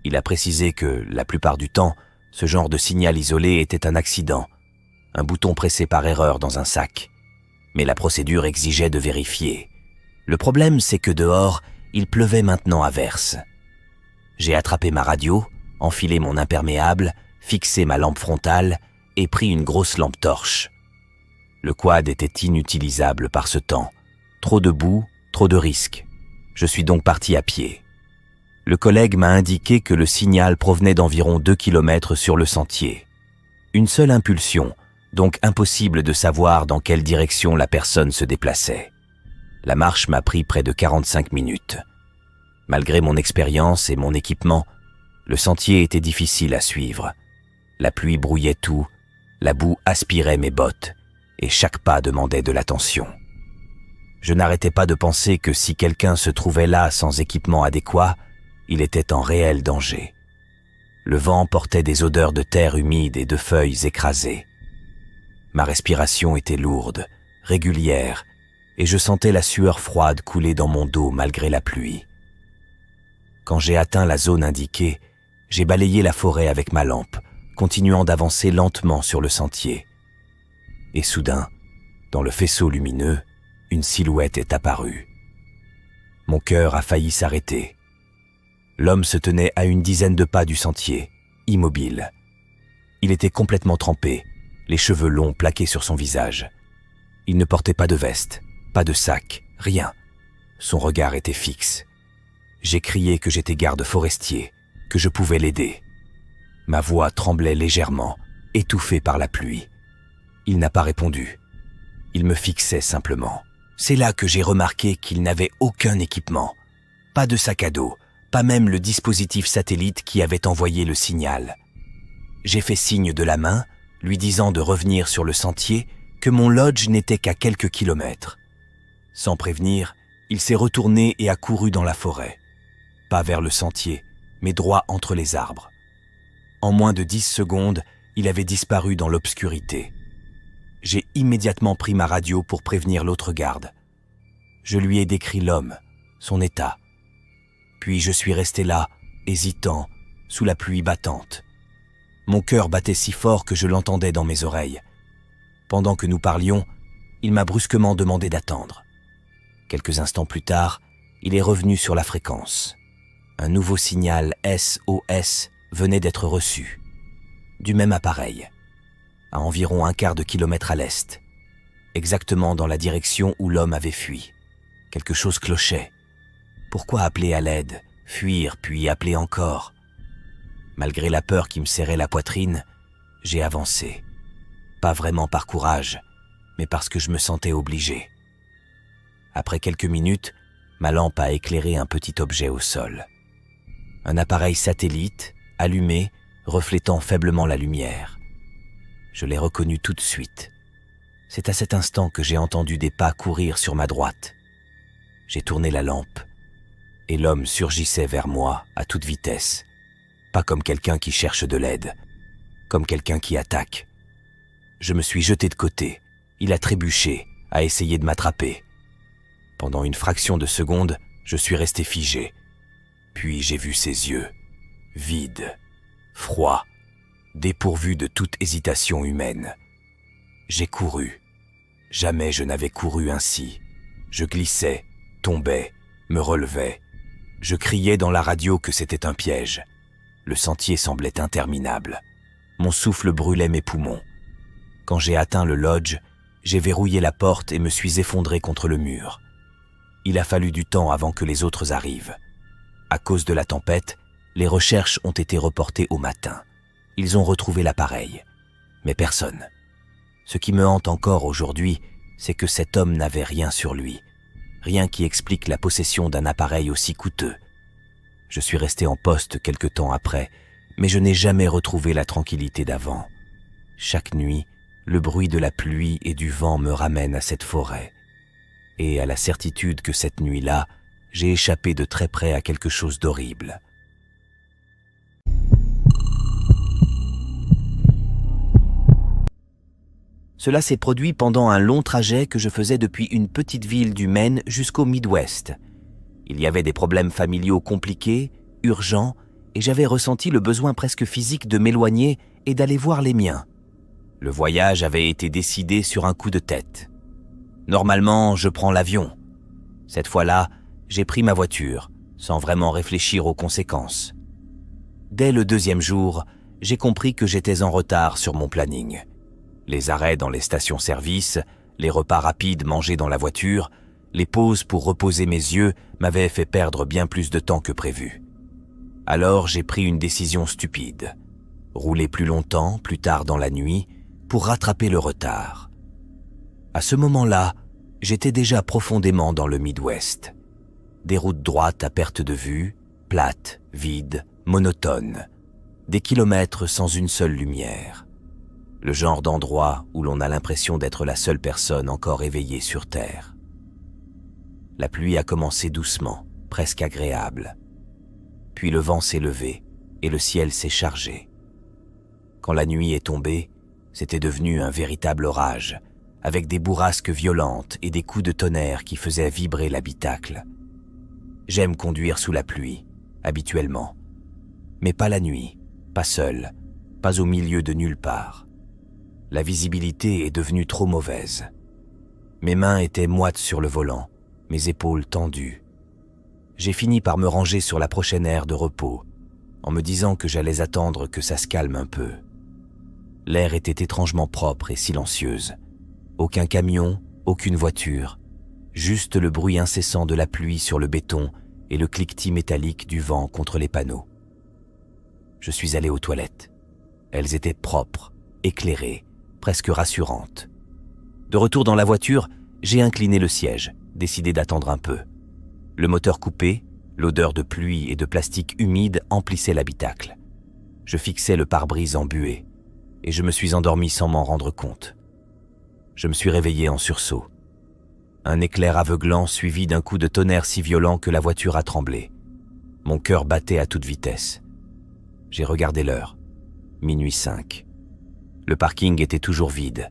Il a précisé que, la plupart du temps, ce genre de signal isolé était un accident, un bouton pressé par erreur dans un sac. Mais la procédure exigeait de vérifier. Le problème, c'est que dehors, il pleuvait maintenant à verse. J'ai attrapé ma radio, enfilé mon imperméable, fixé ma lampe frontale et pris une grosse lampe torche. Le quad était inutilisable par ce temps. Trop de boue, trop de risques. Je suis donc parti à pied. Le collègue m'a indiqué que le signal provenait d'environ 2 kilomètres sur le sentier. Une seule impulsion, donc impossible de savoir dans quelle direction la personne se déplaçait. La marche m'a pris près de 45 minutes. Malgré mon expérience et mon équipement, le sentier était difficile à suivre. La pluie brouillait tout, la boue aspirait mes bottes, et chaque pas demandait de l'attention. Je n'arrêtais pas de penser que si quelqu'un se trouvait là sans équipement adéquat, il était en réel danger. Le vent portait des odeurs de terre humide et de feuilles écrasées. Ma respiration était lourde, régulière, et je sentais la sueur froide couler dans mon dos malgré la pluie. Quand j'ai atteint la zone indiquée, j'ai balayé la forêt avec ma lampe, continuant d'avancer lentement sur le sentier. Et soudain, dans le faisceau lumineux, une silhouette est apparue. Mon cœur a failli s'arrêter. L'homme se tenait à une dizaine de pas du sentier, immobile. Il était complètement trempé, les cheveux longs plaqués sur son visage. Il ne portait pas de veste, pas de sac, rien. Son regard était fixe. J'ai crié que j'étais garde forestier, que je pouvais l'aider. Ma voix tremblait légèrement, étouffée par la pluie. Il n'a pas répondu. Il me fixait simplement. C'est là que j'ai remarqué qu'il n'avait aucun équipement. Pas de sac à dos, pas même le dispositif satellite qui avait envoyé le signal. J'ai fait signe de la main, lui disant de revenir sur le sentier, que mon lodge n'était qu'à quelques kilomètres. Sans prévenir, il s'est retourné et a couru dans la forêt. Pas vers le sentier, mais droit entre les arbres. En moins de 10 secondes, il avait disparu dans l'obscurité. J'ai immédiatement pris ma radio pour prévenir l'autre garde. Je lui ai décrit l'homme, son état. Puis je suis resté là, hésitant, sous la pluie battante. Mon cœur battait si fort que je l'entendais dans mes oreilles. Pendant que nous parlions, il m'a brusquement demandé d'attendre. Quelques instants plus tard, il est revenu sur la fréquence. Un nouveau signal SOS venait d'être reçu, du même appareil, à environ un quart de kilomètre à l'est, exactement dans la direction où l'homme avait fui. Quelque chose clochait. Pourquoi appeler à l'aide, fuir puis appeler encore ? Malgré la peur qui me serrait la poitrine, j'ai avancé. Pas vraiment par courage, mais parce que je me sentais obligé. Après quelques minutes, ma lampe a éclairé un petit objet au sol. Un appareil satellite, allumé, reflétant faiblement la lumière. Je l'ai reconnu tout de suite. C'est à cet instant que j'ai entendu des pas courir sur ma droite. J'ai tourné la lampe, et l'homme surgissait vers moi à toute vitesse. Pas comme quelqu'un qui cherche de l'aide, comme quelqu'un qui attaque. Je me suis jeté de côté. Il a trébuché, a essayé de m'attraper. Pendant une fraction de seconde, je suis resté figé. Puis j'ai vu ses yeux, vides, froids, dépourvus de toute hésitation humaine. J'ai couru. Jamais je n'avais couru ainsi. Je glissais, tombais, me relevais. Je criais dans la radio que c'était un piège. Le sentier semblait interminable. Mon souffle brûlait mes poumons. Quand j'ai atteint le lodge, j'ai verrouillé la porte et me suis effondré contre le mur. Il a fallu du temps avant que les autres arrivent. À cause de la tempête, les recherches ont été reportées au matin. Ils ont retrouvé l'appareil, mais personne. Ce qui me hante encore aujourd'hui, c'est que cet homme n'avait rien sur lui. Rien qui explique la possession d'un appareil aussi coûteux. Je suis resté en poste quelque temps après, mais je n'ai jamais retrouvé la tranquillité d'avant. Chaque nuit, le bruit de la pluie et du vent me ramène à cette forêt. Et à la certitude que cette nuit-là, j'ai échappé de très près à quelque chose d'horrible. Cela s'est produit pendant un long trajet que je faisais depuis une petite ville du Maine jusqu'au Midwest. Il y avait des problèmes familiaux compliqués, urgents, et j'avais ressenti le besoin presque physique de m'éloigner et d'aller voir les miens. Le voyage avait été décidé sur un coup de tête. Normalement, je prends l'avion. Cette fois-là, j'ai pris ma voiture, sans vraiment réfléchir aux conséquences. Dès le 2e jour, j'ai compris que j'étais en retard sur mon planning. Les arrêts dans les stations-service, les repas rapides mangés dans la voiture, les pauses pour reposer mes yeux m'avaient fait perdre bien plus de temps que prévu. Alors j'ai pris une décision stupide. Rouler plus longtemps, plus tard dans la nuit, pour rattraper le retard. À ce moment-là, j'étais déjà profondément dans le Midwest. Des routes droites à perte de vue, plates, vides, monotones. Des kilomètres sans une seule lumière. Le genre d'endroit où l'on a l'impression d'être la seule personne encore éveillée sur Terre. La pluie a commencé doucement, presque agréable. Puis le vent s'est levé et le ciel s'est chargé. Quand la nuit est tombée, c'était devenu un véritable orage, avec des bourrasques violentes et des coups de tonnerre qui faisaient vibrer l'habitacle. J'aime conduire sous la pluie, habituellement. Mais pas la nuit, pas seul, pas au milieu de nulle part. La visibilité est devenue trop mauvaise. Mes mains étaient moites sur le volant, mes épaules tendues. j'ai fini par me ranger sur la prochaine aire de repos, en me disant que j'allais attendre que ça se calme un peu. L'air était étrangement propre et silencieuse. Aucun camion, aucune voiture, juste le bruit incessant de la pluie sur le béton et le cliquetis métallique du vent contre les panneaux. Je suis allé aux toilettes. Elles étaient propres, éclairées, presque rassurantes. De retour dans la voiture, j'ai incliné le siège, décidé d'attendre un peu. Le moteur coupé, l'odeur de pluie et de plastique humide emplissait l'habitacle. Je fixais le pare-brise embué et je me suis endormi sans m'en rendre compte. Je me suis réveillé en sursaut. Un éclair aveuglant suivi d'un coup de tonnerre si violent que la voiture a tremblé. Mon cœur battait à toute vitesse. J'ai regardé l'heure. 00:05. Le parking était toujours vide,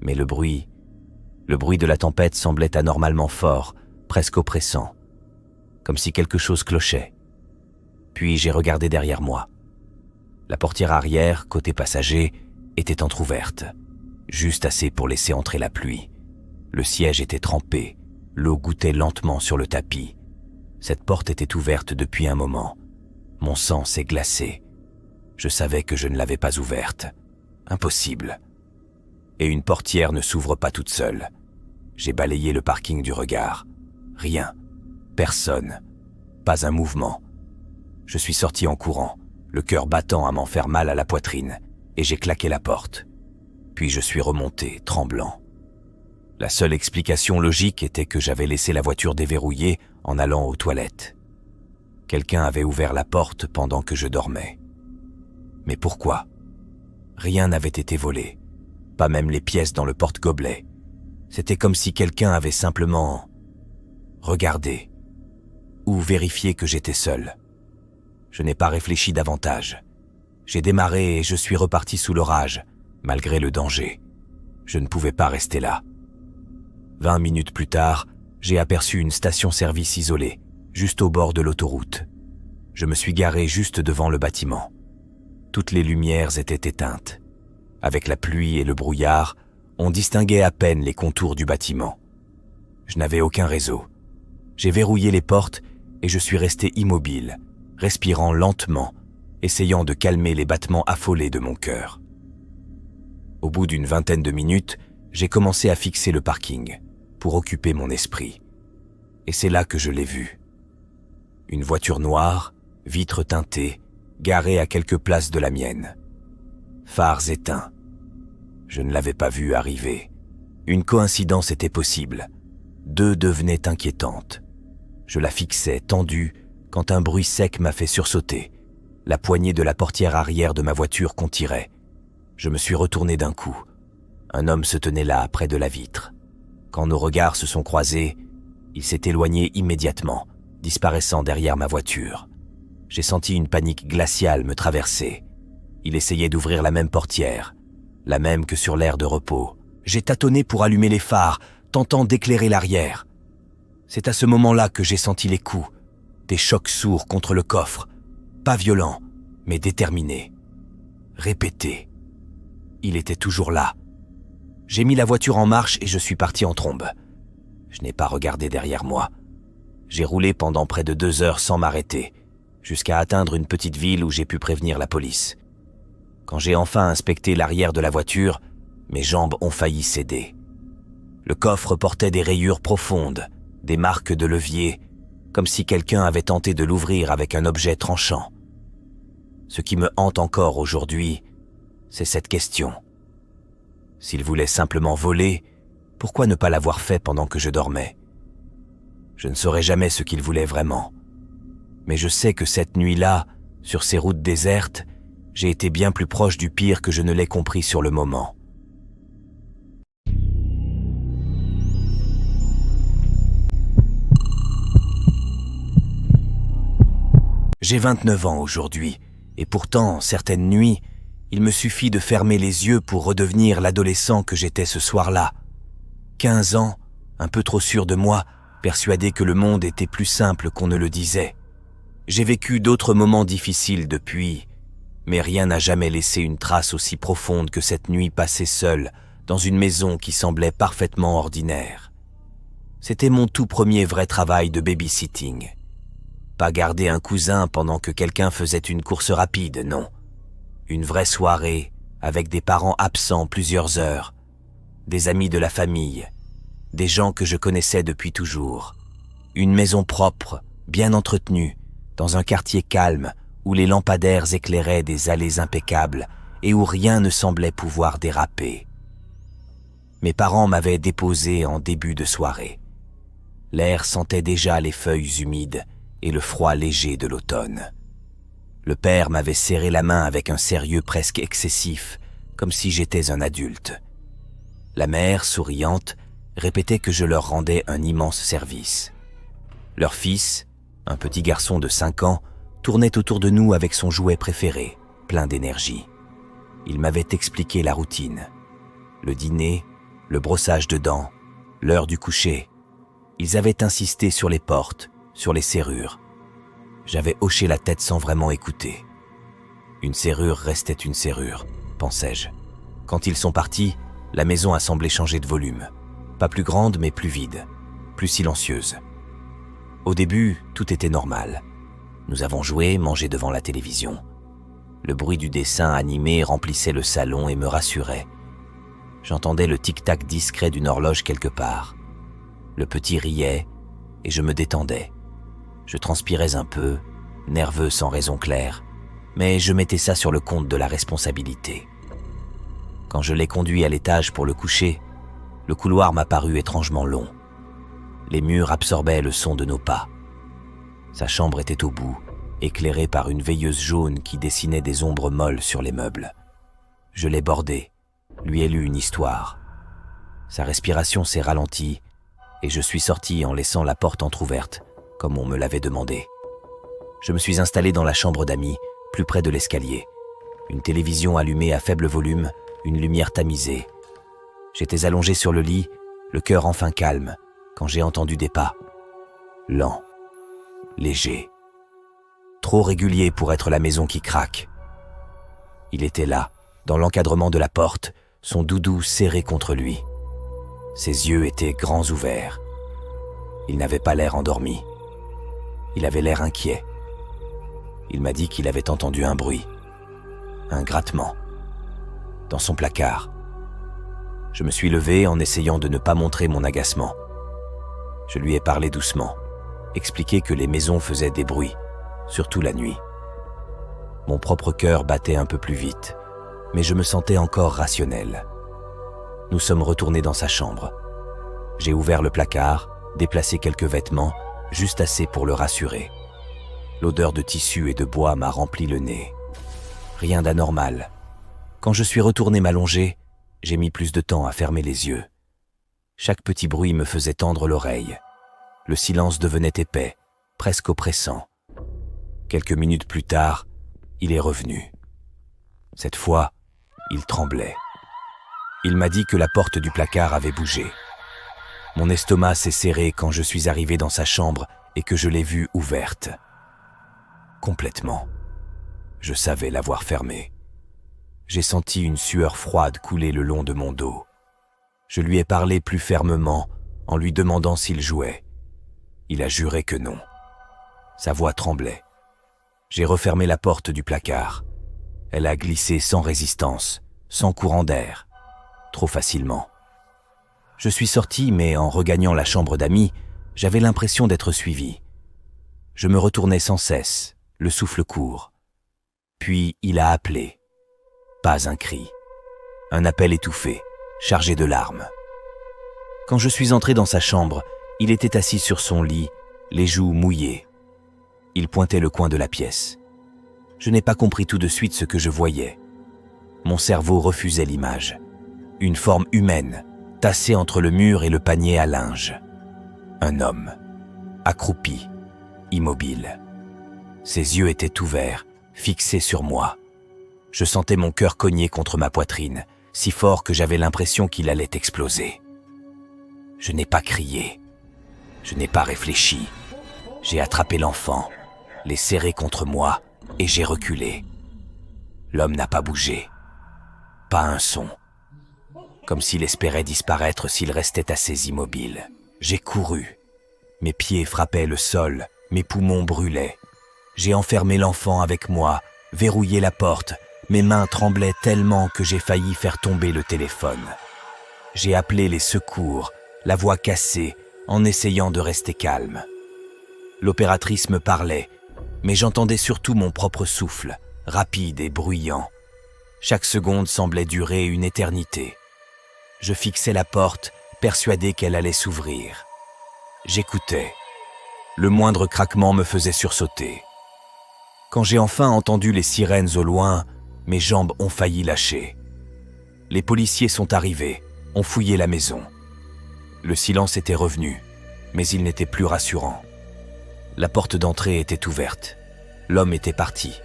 mais le bruit de la tempête semblait anormalement fort, presque oppressant, comme si quelque chose clochait. Puis j'ai regardé derrière moi. La portière arrière, côté passager, était entr'ouverte, juste assez pour laisser entrer la pluie. Le siège était trempé, l'eau gouttait lentement sur le tapis. Cette porte était ouverte depuis un moment. Mon sang s'est glacé. Je savais que je ne l'avais pas ouverte. Impossible. Et une portière ne s'ouvre pas toute seule. J'ai balayé le parking du regard. Rien. Personne. Pas un mouvement. Je suis sorti en courant, le cœur battant à m'en faire mal à la poitrine, et j'ai claqué la porte. Puis je suis remonté, tremblant. La seule explication logique était que j'avais laissé la voiture déverrouillée en allant aux toilettes. Quelqu'un avait ouvert la porte pendant que je dormais. Mais pourquoi? Rien n'avait été volé, pas même les pièces dans le porte-gobelet. C'était comme si quelqu'un avait simplement regardé ou vérifié que j'étais seul. Je n'ai pas réfléchi davantage. J'ai démarré et je suis reparti sous l'orage, malgré le danger. Je ne pouvais pas rester là. 20 minutes plus tard, j'ai aperçu une station-service isolée, juste au bord de l'autoroute. Je me suis garé juste devant le bâtiment. Toutes les lumières étaient éteintes. Avec la pluie et le brouillard, on distinguait à peine les contours du bâtiment. Je n'avais aucun réseau. J'ai verrouillé les portes et je suis resté immobile, respirant lentement, essayant de calmer les battements affolés de mon cœur. Au bout d'une vingtaine de minutes, j'ai commencé à fixer le parking, pour occuper mon esprit. Et c'est là que je l'ai vue. Une voiture noire, vitres teintées, garée à quelques places de la mienne. Phares éteints. Je ne l'avais pas vue arriver. Une coïncidence était possible. Deux devenaient inquiétantes. Je la fixais, tendue, quand un bruit sec m'a fait sursauter. La poignée de la portière arrière de ma voiture qu'on tirait. Je me suis retourné d'un coup. Un homme se tenait là, près de la vitre. Quand nos regards se sont croisés, il s'est éloigné immédiatement, disparaissant derrière ma voiture. J'ai senti une panique glaciale me traverser. Il essayait d'ouvrir la même portière, la même que sur l'aire de repos. J'ai tâtonné pour allumer les phares, tentant d'éclairer l'arrière. C'est à ce moment-là que j'ai senti les coups, des chocs sourds contre le coffre, pas violents, mais déterminés, répétés. Il était toujours là. J'ai mis la voiture en marche et je suis parti en trombe. Je n'ai pas regardé derrière moi. J'ai roulé pendant près de 2 heures sans m'arrêter, jusqu'à atteindre une petite ville où j'ai pu prévenir la police. Quand j'ai enfin inspecté l'arrière de la voiture, mes jambes ont failli céder. Le coffre portait des rayures profondes, des marques de levier, comme si quelqu'un avait tenté de l'ouvrir avec un objet tranchant. Ce qui me hante encore aujourd'hui, c'est cette question. S'il voulait simplement voler, pourquoi ne pas l'avoir fait pendant que je dormais? Je ne saurais jamais ce qu'il voulait vraiment. Mais je sais que cette nuit-là, sur ces routes désertes, j'ai été bien plus proche du pire que je ne l'ai compris sur le moment. J'ai 29 ans aujourd'hui, et pourtant, certaines nuits, il me suffit de fermer les yeux pour redevenir l'adolescent que j'étais ce soir-là. 15 ans, un peu trop sûr de moi, persuadé que le monde était plus simple qu'on ne le disait. J'ai vécu d'autres moments difficiles depuis, mais rien n'a jamais laissé une trace aussi profonde que cette nuit passée seule dans une maison qui semblait parfaitement ordinaire. C'était mon tout premier vrai travail de babysitting. Pas garder un cousin pendant que quelqu'un faisait une course rapide, non. Une vraie soirée, avec des parents absents plusieurs heures, des amis de la famille, des gens que je connaissais depuis toujours. Une maison propre, bien entretenue, dans un quartier calme où les lampadaires éclairaient des allées impeccables et où rien ne semblait pouvoir déraper. Mes parents m'avaient déposé en début de soirée. L'air sentait déjà les feuilles humides et le froid léger de l'automne. Le père m'avait serré la main avec un sérieux presque excessif, comme si j'étais un adulte. La mère, souriante, répétait que je leur rendais un immense service. Leur fils, un petit garçon de 5 ans, tournait autour de nous avec son jouet préféré, plein d'énergie. Il m'avait expliqué la routine. Le dîner, le brossage de dents, l'heure du coucher. Ils avaient insisté sur les portes, sur les serrures. J'avais hoché la tête sans vraiment écouter. Une serrure restait une serrure, pensais-je. Quand ils sont partis, la maison a semblé changer de volume. Pas plus grande, mais plus vide, plus silencieuse. Au début, tout était normal. Nous avons joué, mangé devant la télévision. Le bruit du dessin animé remplissait le salon et me rassurait. J'entendais le tic-tac discret d'une horloge quelque part. Le petit riait et je me détendais. Je transpirais un peu, nerveux sans raison claire, mais je mettais ça sur le compte de la responsabilité. Quand je l'ai conduit à l'étage pour le coucher, le couloir m'a paru étrangement long. Les murs absorbaient le son de nos pas. Sa chambre était au bout, éclairée par une veilleuse jaune qui dessinait des ombres molles sur les meubles. Je l'ai bordé, lui ai lu une histoire. Sa respiration s'est ralentie et je suis sorti en laissant la porte entr'ouverte, comme on me l'avait demandé. Je me suis installé dans la chambre d'amis, plus près de l'escalier. Une télévision allumée à faible volume, une lumière tamisée. J'étais allongé sur le lit, le cœur enfin calme, quand j'ai entendu des pas. Lents, légers, trop réguliers pour être la maison qui craque. Il était là, dans l'encadrement de la porte, son doudou serré contre lui. Ses yeux étaient grands ouverts. Il n'avait pas l'air endormi. Il avait l'air inquiet. Il m'a dit qu'il avait entendu un bruit, un grattement, dans son placard. Je me suis levé en essayant de ne pas montrer mon agacement. Je lui ai parlé doucement, expliqué que les maisons faisaient des bruits, surtout la nuit. Mon propre cœur battait un peu plus vite, mais je me sentais encore rationnel. Nous sommes retournés dans sa chambre. J'ai ouvert le placard, déplacé quelques vêtements, juste assez pour le rassurer. L'odeur de tissu et de bois m'a rempli le nez. Rien d'anormal. Quand je suis retourné m'allonger, j'ai mis plus de temps à fermer les yeux. Chaque petit bruit me faisait tendre l'oreille. Le silence devenait épais, presque oppressant. Quelques minutes plus tard, il est revenu. Cette fois, il tremblait. Il m'a dit que la porte du placard avait bougé. Mon estomac s'est serré quand je suis arrivé dans sa chambre et que je l'ai vue ouverte. Complètement. Je savais l'avoir fermée. J'ai senti une sueur froide couler le long de mon dos. Je lui ai parlé plus fermement en lui demandant s'il jouait. Il a juré que non. Sa voix tremblait. J'ai refermé la porte du placard. Elle a glissé sans résistance, sans courant d'air, trop facilement. Je suis sorti, mais en regagnant la chambre d'amis, j'avais l'impression d'être suivi. Je me retournais sans cesse, le souffle court. Puis il a appelé. Pas un cri. Un appel étouffé, chargé de larmes. Quand je suis entré dans sa chambre, il était assis sur son lit, les joues mouillées. Il pointait le coin de la pièce. Je n'ai pas compris tout de suite ce que je voyais. Mon cerveau refusait l'image. Une forme humaine, tassée entre le mur et le panier à linge. Un homme, accroupi, immobile. Ses yeux étaient ouverts, fixés sur moi. Je sentais mon cœur cogner contre ma poitrine, si fort que j'avais l'impression qu'il allait exploser. Je n'ai pas crié. Je n'ai pas réfléchi. J'ai attrapé l'enfant, l'ai serré contre moi et j'ai reculé. L'homme n'a pas bougé. Pas un son. Comme s'il espérait disparaître s'il restait assez immobile. J'ai couru. Mes pieds frappaient le sol Mes poumons brûlaient. J'ai enfermé l'enfant avec moi, verrouillé la porte. Mes mains tremblaient tellement que j'ai failli faire tomber le téléphone. J'ai appelé les secours, la voix cassée, en essayant de rester calme. L'opératrice me parlait, mais j'entendais surtout mon propre souffle, rapide et bruyant. Chaque seconde semblait durer une éternité. Je fixais la porte, persuadé qu'elle allait s'ouvrir. J'écoutais. Le moindre craquement me faisait sursauter. Quand j'ai enfin entendu les sirènes au loin, mes jambes ont failli lâcher. Les policiers sont arrivés, ont fouillé la maison. Le silence était revenu, mais il n'était plus rassurant. La porte d'entrée était ouverte. L'homme était parti.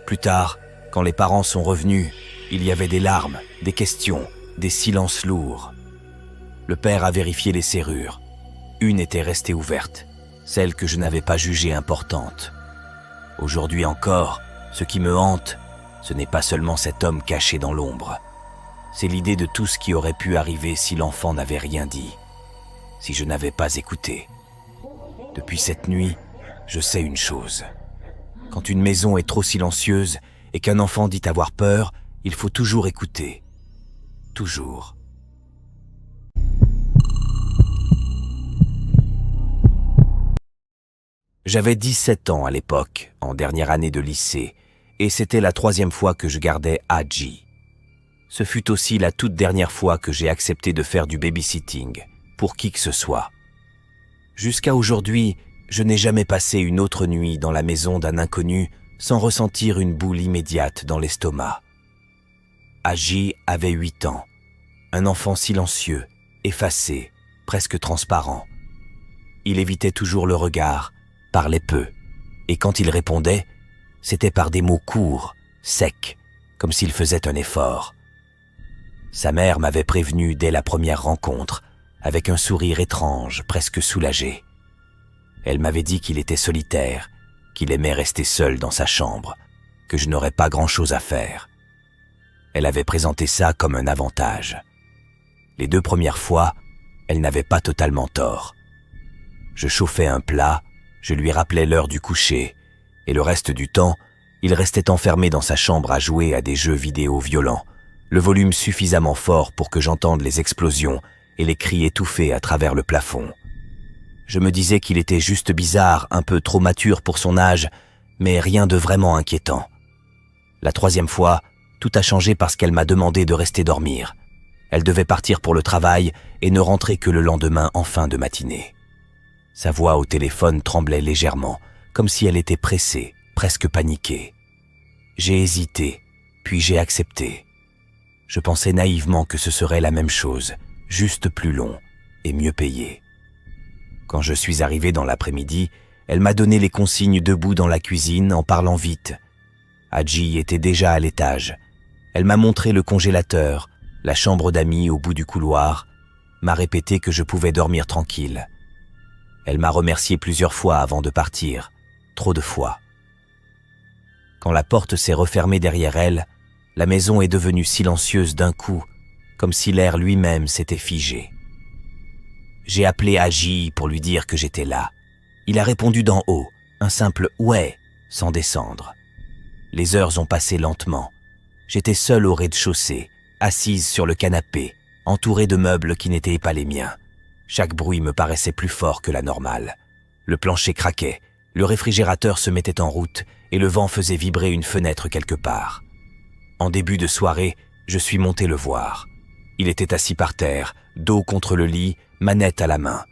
Plus tard, quand les parents sont revenus, il y avait des larmes, des questions, des silences lourds. Le père a vérifié les serrures. Une était restée ouverte, celle que je n'avais pas jugée importante. Aujourd'hui encore, ce qui me hante, ce n'est pas seulement cet homme caché dans l'ombre. C'est l'idée de tout ce qui aurait pu arriver si l'enfant n'avait rien dit, si je n'avais pas écouté. Depuis cette nuit, je sais une chose. Quand une maison est trop silencieuse et qu'un enfant dit avoir peur, il faut toujours écouter. Toujours. J'avais 17 ans à l'époque, en dernière année de lycée, et c'était la 3e fois que je gardais Haji. Ce fut aussi la toute dernière fois que j'ai accepté de faire du babysitting, pour qui que ce soit. Jusqu'à aujourd'hui, je n'ai jamais passé une autre nuit dans la maison d'un inconnu sans ressentir une boule immédiate dans l'estomac. Haji avait 8 ans, un enfant silencieux, effacé, presque transparent. Il évitait toujours le regard, parlait peu, et quand il répondait, c'était par des mots courts, secs, comme s'il faisait un effort. Sa mère m'avait prévenu dès la première rencontre, avec un sourire étrange, presque soulagé. Elle m'avait dit qu'il était solitaire, qu'il aimait rester seul dans sa chambre, que je n'aurais pas grand-chose à faire. Elle avait présenté ça comme un avantage. Les 2 premières fois, elle n'avait pas totalement tort. Je chauffais un plat, je lui rappelais l'heure du coucher, et le reste du temps, il restait enfermé dans sa chambre à jouer à des jeux vidéo violents, le volume suffisamment fort pour que j'entende les explosions et les cris étouffés à travers le plafond. Je me disais qu'il était juste bizarre, un peu trop mature pour son âge, mais rien de vraiment inquiétant. La 3e fois, tout a changé parce qu'elle m'a demandé de rester dormir. Elle devait partir pour le travail et ne rentrer que le lendemain en fin de matinée. Sa voix au téléphone tremblait légèrement, comme si elle était pressée, presque paniquée. J'ai hésité, puis j'ai accepté. Je pensais naïvement que ce serait la même chose, juste plus long et mieux payé. Quand je suis arrivé dans l'après-midi, elle m'a donné les consignes debout dans la cuisine en parlant vite. Haji était déjà à l'étage. Elle m'a montré le congélateur, la chambre d'amis au bout du couloir, m'a répété que je pouvais dormir tranquille. Elle m'a remercié plusieurs fois avant de partir, trop de fois. Quand la porte s'est refermée derrière elle, la maison est devenue silencieuse d'un coup, comme si l'air lui-même s'était figé. J'ai appelé Haji pour lui dire que j'étais là. Il a répondu d'en haut, un simple « ouais » sans descendre. Les heures ont passé lentement. J'étais seul au rez-de-chaussée, assise sur le canapé, entourée de meubles qui n'étaient pas les miens. Chaque bruit me paraissait plus fort que la normale. Le plancher craquait, le réfrigérateur se mettait en route et le vent faisait vibrer une fenêtre quelque part. En début de soirée, je suis monté le voir. Il était assis par terre, dos contre le lit, manette à la main.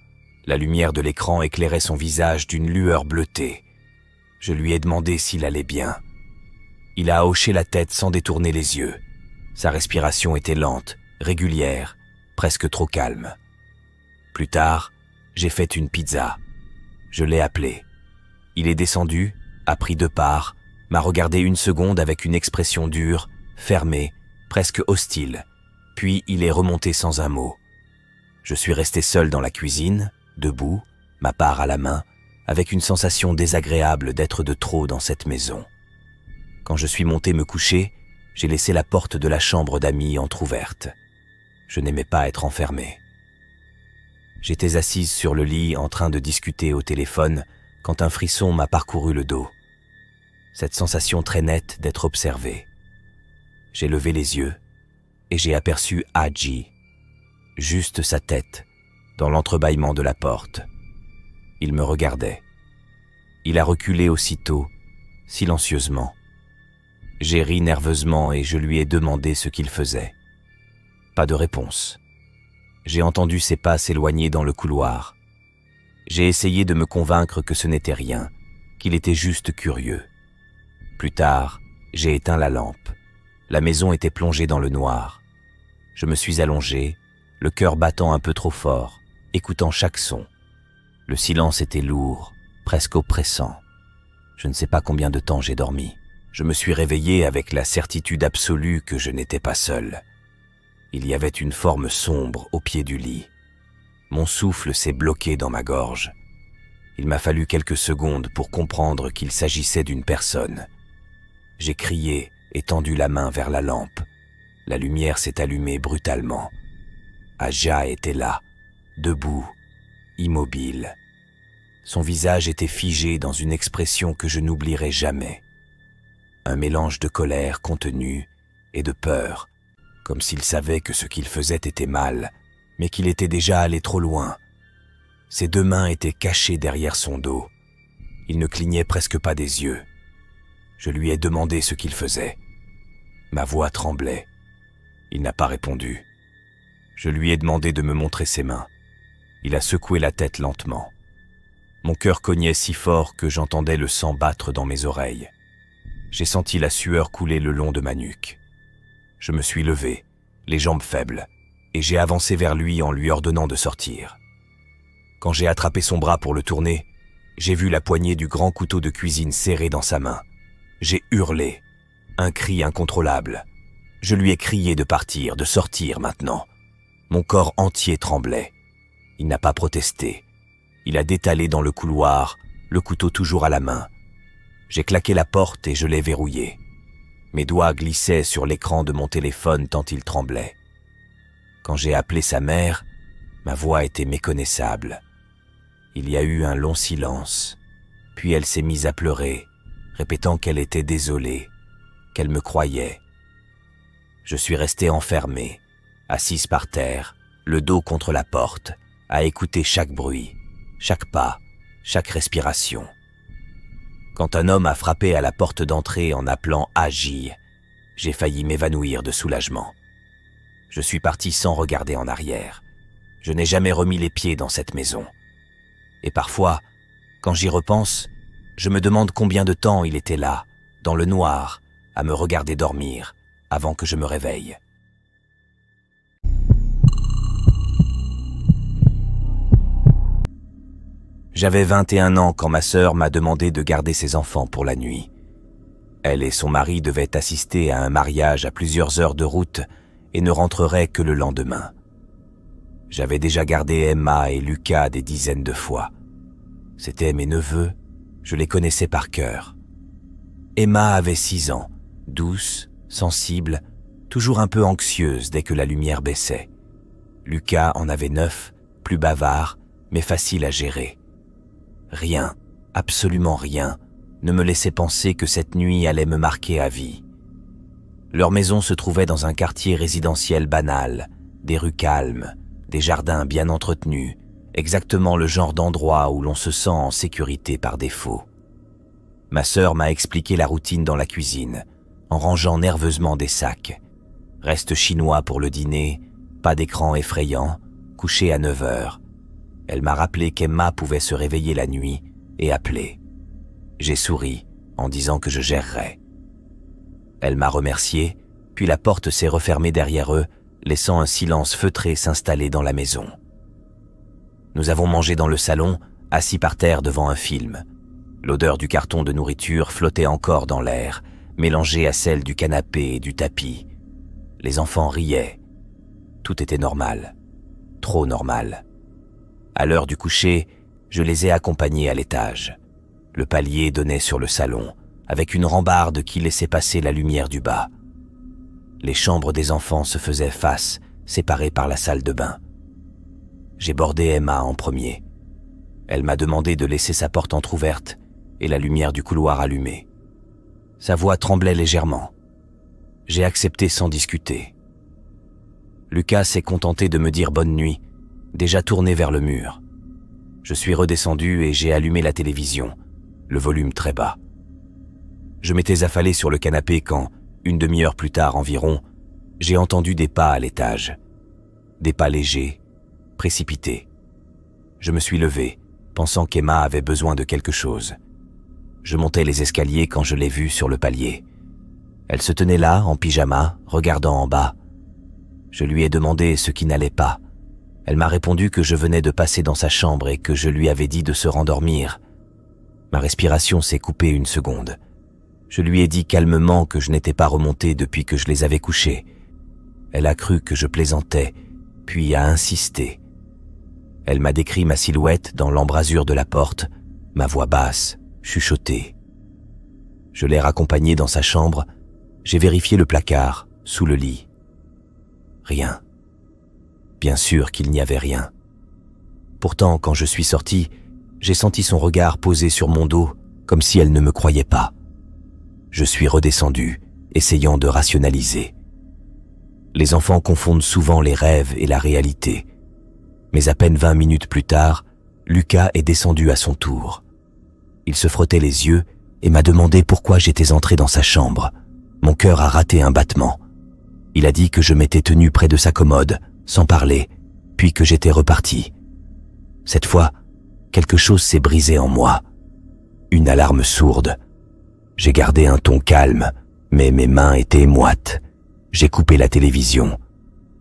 La lumière de l'écran éclairait son visage d'une lueur bleutée. Je lui ai demandé s'il allait bien. Il a hoché la tête sans détourner les yeux. Sa respiration était lente, régulière, presque trop calme. Plus tard, j'ai fait une pizza. Je l'ai appelé. Il est descendu, a pris 2 parts, m'a regardé 1 seconde avec une expression dure, fermée, presque hostile. Puis il est remonté sans un mot. Je suis resté seul dans la cuisine, debout, ma part à la main, avec une sensation désagréable d'être de trop dans cette maison. Quand je suis monté me coucher, j'ai laissé la porte de la chambre d'amis entr'ouverte. Je n'aimais pas être enfermé. J'étais assise sur le lit en train de discuter au téléphone quand un frisson m'a parcouru le dos. Cette sensation très nette d'être observé. J'ai levé les yeux et j'ai aperçu Haji, juste sa tête, dans l'entrebâillement de la porte. Il me regardait. Il a reculé aussitôt, silencieusement. J'ai ri nerveusement et je lui ai demandé ce qu'il faisait. Pas de réponse. J'ai entendu ses pas s'éloigner dans le couloir. J'ai essayé de me convaincre que ce n'était rien, qu'il était juste curieux. Plus tard, j'ai éteint la lampe. La maison était plongée dans le noir. Je me suis allongé, le cœur battant un peu trop fort, écoutant chaque son. Le silence était lourd, presque oppressant. Je ne sais pas combien de temps j'ai dormi. Je me suis réveillé avec la certitude absolue que je n'étais pas seul. Il y avait une forme sombre au pied du lit. Mon souffle s'est bloqué dans ma gorge. Il m'a fallu quelques secondes pour comprendre qu'il s'agissait d'une personne. J'ai crié et tendu la main vers la lampe. La lumière s'est allumée brutalement. Aja était là, debout, immobile. Son visage était figé dans une expression que je n'oublierai jamais. Un mélange de colère contenue et de peur, comme s'il savait que ce qu'il faisait était mal, mais qu'il était déjà allé trop loin. Ses deux mains étaient cachées derrière son dos. Il ne clignait presque pas des yeux. Je lui ai demandé ce qu'il faisait. Ma voix tremblait. Il n'a pas répondu. Je lui ai demandé de me montrer ses mains. Il a secoué la tête lentement. Mon cœur cognait si fort que j'entendais le sang battre dans mes oreilles. J'ai senti la sueur couler le long de ma nuque. Je me suis levé, les jambes faibles, et j'ai avancé vers lui en lui ordonnant de sortir. Quand j'ai attrapé son bras pour le tourner, j'ai vu la poignée du grand couteau de cuisine serré dans sa main. J'ai hurlé, un cri incontrôlable. Je lui ai crié de partir, de sortir maintenant. Mon corps entier tremblait. Il n'a pas protesté. Il a détalé dans le couloir, le couteau toujours à la main. J'ai claqué la porte et je l'ai verrouillée. Mes doigts glissaient sur l'écran de mon téléphone tant il tremblait. Quand j'ai appelé sa mère, ma voix était méconnaissable. Il y a eu un long silence, puis elle s'est mise à pleurer, répétant qu'elle était désolée, qu'elle me croyait. Je suis resté enfermé, assise par terre, le dos contre la porte, à écouter chaque bruit, chaque pas, chaque respiration. Quand un homme a frappé à la porte d'entrée en appelant Haji, j'ai failli m'évanouir de soulagement. Je suis parti sans regarder en arrière. Je n'ai jamais remis les pieds dans cette maison. Et parfois, quand j'y repense, je me demande combien de temps il était là, dans le noir, à me regarder dormir, avant que je me réveille. J'avais 21 ans quand ma sœur m'a demandé de garder ses enfants pour la nuit. Elle et son mari devaient assister à un mariage à plusieurs heures de route et ne rentreraient que le lendemain. J'avais déjà gardé Emma et Lucas des dizaines de fois. C'étaient mes neveux, je les connaissais par cœur. Emma avait 6 ans, douce, sensible, toujours un peu anxieuse dès que la lumière baissait. Lucas en avait 9, plus bavard, mais facile à gérer. Rien, absolument rien, ne me laissait penser que cette nuit allait me marquer à vie. Leur maison se trouvait dans un quartier résidentiel banal, des rues calmes, des jardins bien entretenus, exactement le genre d'endroit où l'on se sent en sécurité par défaut. Ma sœur m'a expliqué la routine dans la cuisine, en rangeant nerveusement des sacs. Reste chinois pour le dîner, pas d'écran effrayant, couché à 9 heures. Elle m'a rappelé qu'Emma pouvait se réveiller la nuit et appeler. J'ai souri en disant que je gérerais. Elle m'a remercié, puis la porte s'est refermée derrière eux, laissant un silence feutré s'installer dans la maison. Nous avons mangé dans le salon, assis par terre devant un film. L'odeur du carton de nourriture flottait encore dans l'air, mélangée à celle du canapé et du tapis. Les enfants riaient. Tout était normal. Trop normal. À l'heure du coucher, je les ai accompagnés à l'étage. Le palier donnait sur le salon, avec une rambarde qui laissait passer la lumière du bas. Les chambres des enfants se faisaient face, séparées par la salle de bain. J'ai bordé Emma en premier. Elle m'a demandé de laisser sa porte entr'ouverte et la lumière du couloir allumée. Sa voix tremblait légèrement. J'ai accepté sans discuter. Lucas s'est contenté de me dire bonne nuit, déjà tourné vers le mur. Je suis redescendu et j'ai allumé la télévision, le volume très bas. Je m'étais affalé sur le canapé quand, une demi-heure plus tard environ, j'ai entendu des pas à l'étage. Des pas légers, précipités. Je me suis levé, pensant qu'Emma avait besoin de quelque chose. Je montais les escaliers quand je l'ai vue sur le palier. Elle se tenait là, en pyjama, regardant en bas. Je lui ai demandé ce qui n'allait pas. Elle m'a répondu que je venais de passer dans sa chambre et que je lui avais dit de se rendormir. Ma respiration s'est coupée une seconde. Je lui ai dit calmement que je n'étais pas remonté depuis que je les avais couchés. Elle a cru que je plaisantais, puis a insisté. Elle m'a décrit ma silhouette dans l'embrasure de la porte, ma voix basse, chuchotée. Je l'ai raccompagnée dans sa chambre. J'ai vérifié le placard, sous le lit. Rien. Bien sûr qu'il n'y avait rien. Pourtant, quand je suis sorti, j'ai senti son regard posé sur mon dos, comme si elle ne me croyait pas. Je suis redescendu, essayant de rationaliser. Les enfants confondent souvent les rêves et la réalité. Mais à peine 20 minutes plus tard, Lucas est descendu à son tour. Il se frottait les yeux et m'a demandé pourquoi j'étais entré dans sa chambre. Mon cœur a raté un battement. Il a dit que je m'étais tenu près de sa commode, sans parler, puis que j'étais reparti. Cette fois, quelque chose s'est brisé en moi. Une alarme sourde. J'ai gardé un ton calme, mais mes mains étaient moites. J'ai coupé la télévision.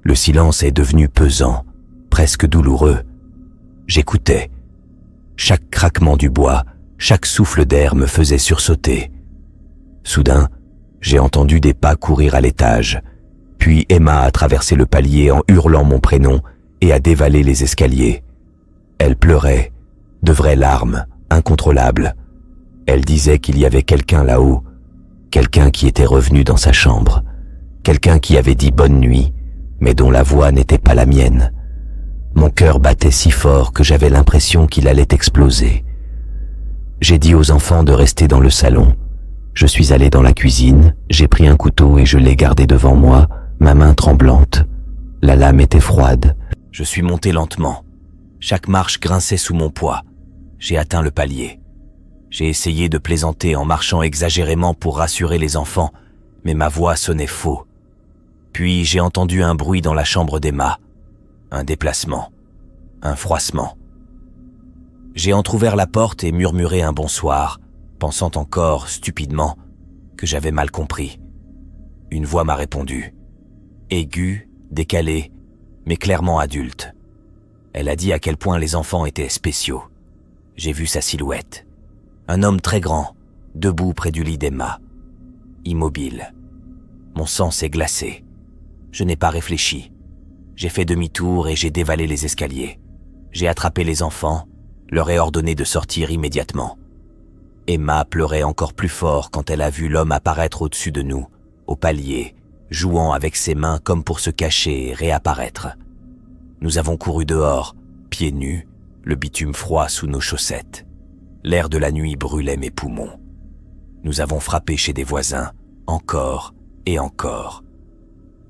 Le silence est devenu pesant, presque douloureux. J'écoutais. Chaque craquement du bois, chaque souffle d'air me faisait sursauter. Soudain, j'ai entendu des pas courir à l'étage. Puis Emma a traversé le palier en hurlant mon prénom et a dévalé les escaliers. Elle pleurait, de vraies larmes, incontrôlables. Elle disait qu'il y avait quelqu'un là-haut, quelqu'un qui était revenu dans sa chambre, quelqu'un qui avait dit bonne nuit, mais dont la voix n'était pas la mienne. Mon cœur battait si fort que j'avais l'impression qu'il allait exploser. J'ai dit aux enfants de rester dans le salon. Je suis allé dans la cuisine, j'ai pris un couteau et je l'ai gardé devant moi, ma main tremblante. La lame était froide. Je suis monté lentement. Chaque marche grinçait sous mon poids. J'ai atteint le palier. J'ai essayé de plaisanter en marchant exagérément pour rassurer les enfants, mais ma voix sonnait faux. Puis j'ai entendu un bruit dans la chambre d'Emma. Un déplacement. Un froissement. J'ai entrouvert la porte et murmuré un bonsoir, pensant encore, stupidement, que j'avais mal compris. Une voix m'a répondu. Aiguë, décalée, mais clairement adulte. Elle a dit à quel point les enfants étaient spéciaux. J'ai vu sa silhouette. Un homme très grand, debout près du lit d'Emma. Immobile. Mon sang s'est glacé. Je n'ai pas réfléchi. J'ai fait demi-tour et j'ai dévalé les escaliers. J'ai attrapé les enfants, leur ai ordonné de sortir immédiatement. Emma pleurait encore plus fort quand elle a vu l'homme apparaître au-dessus de nous, au palier, jouant avec ses mains comme pour se cacher et réapparaître. Nous avons couru dehors, pieds nus, le bitume froid sous nos chaussettes. L'air de la nuit brûlait mes poumons. Nous avons frappé chez des voisins, encore et encore.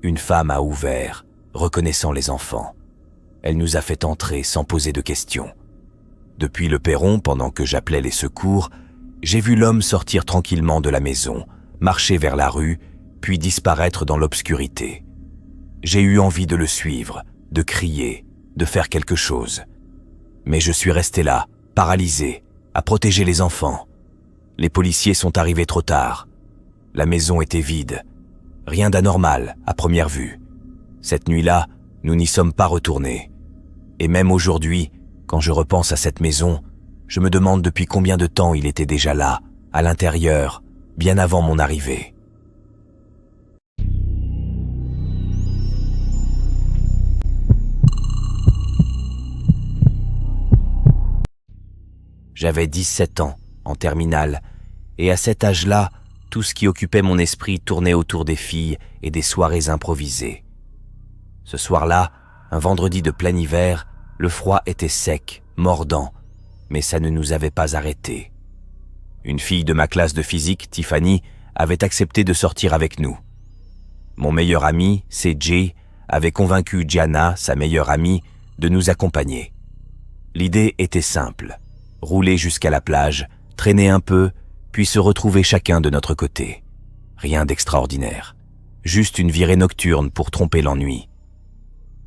Une femme a ouvert, reconnaissant les enfants. Elle nous a fait entrer sans poser de questions. Depuis le perron, pendant que j'appelais les secours, j'ai vu l'homme sortir tranquillement de la maison, marcher vers la rue, puis disparaître dans l'obscurité. J'ai eu envie de le suivre, de crier, de faire quelque chose. Mais je suis resté là, paralysé, à protéger les enfants. Les policiers sont arrivés trop tard. La maison était vide. Rien d'anormal, à première vue. Cette nuit-là, nous n'y sommes pas retournés. Et même aujourd'hui, quand je repense à cette maison, je me demande depuis combien de temps il était déjà là, à l'intérieur, bien avant mon arrivée. J'avais 17 ans, en terminale, et à cet âge-là, tout ce qui occupait mon esprit tournait autour des filles et des soirées improvisées. Ce soir-là, un vendredi de plein hiver, le froid était sec, mordant. mais ça ne nous avait pas arrêtés. Une fille de ma classe de physique, Tiffany, avait accepté de sortir avec nous. Mon meilleur ami, CJ, avait convaincu Gianna, sa meilleure amie, de nous accompagner. L'idée était simple, rouler jusqu'à la plage, traîner un peu, puis se retrouver chacun de notre côté. Rien d'extraordinaire, juste une virée nocturne pour tromper l'ennui.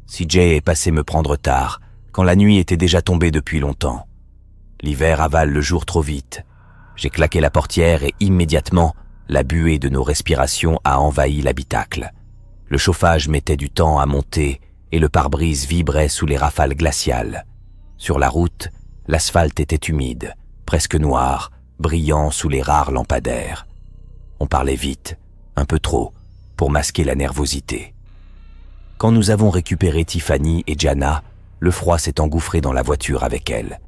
CJ est passé me prendre tard, quand la nuit était déjà tombée depuis longtemps. L'hiver avale le jour trop vite. J'ai claqué la portière et immédiatement, la buée de nos respirations a envahi l'habitacle. Le chauffage mettait du temps à monter et le pare-brise vibrait sous les rafales glaciales. Sur la route, l'asphalte était humide, presque noir, brillant sous les rares lampadaires. On parlait vite, un peu trop, pour masquer la nervosité. Quand nous avons récupéré Tiffany et Gianna, le froid s'est engouffré dans la voiture avec elle.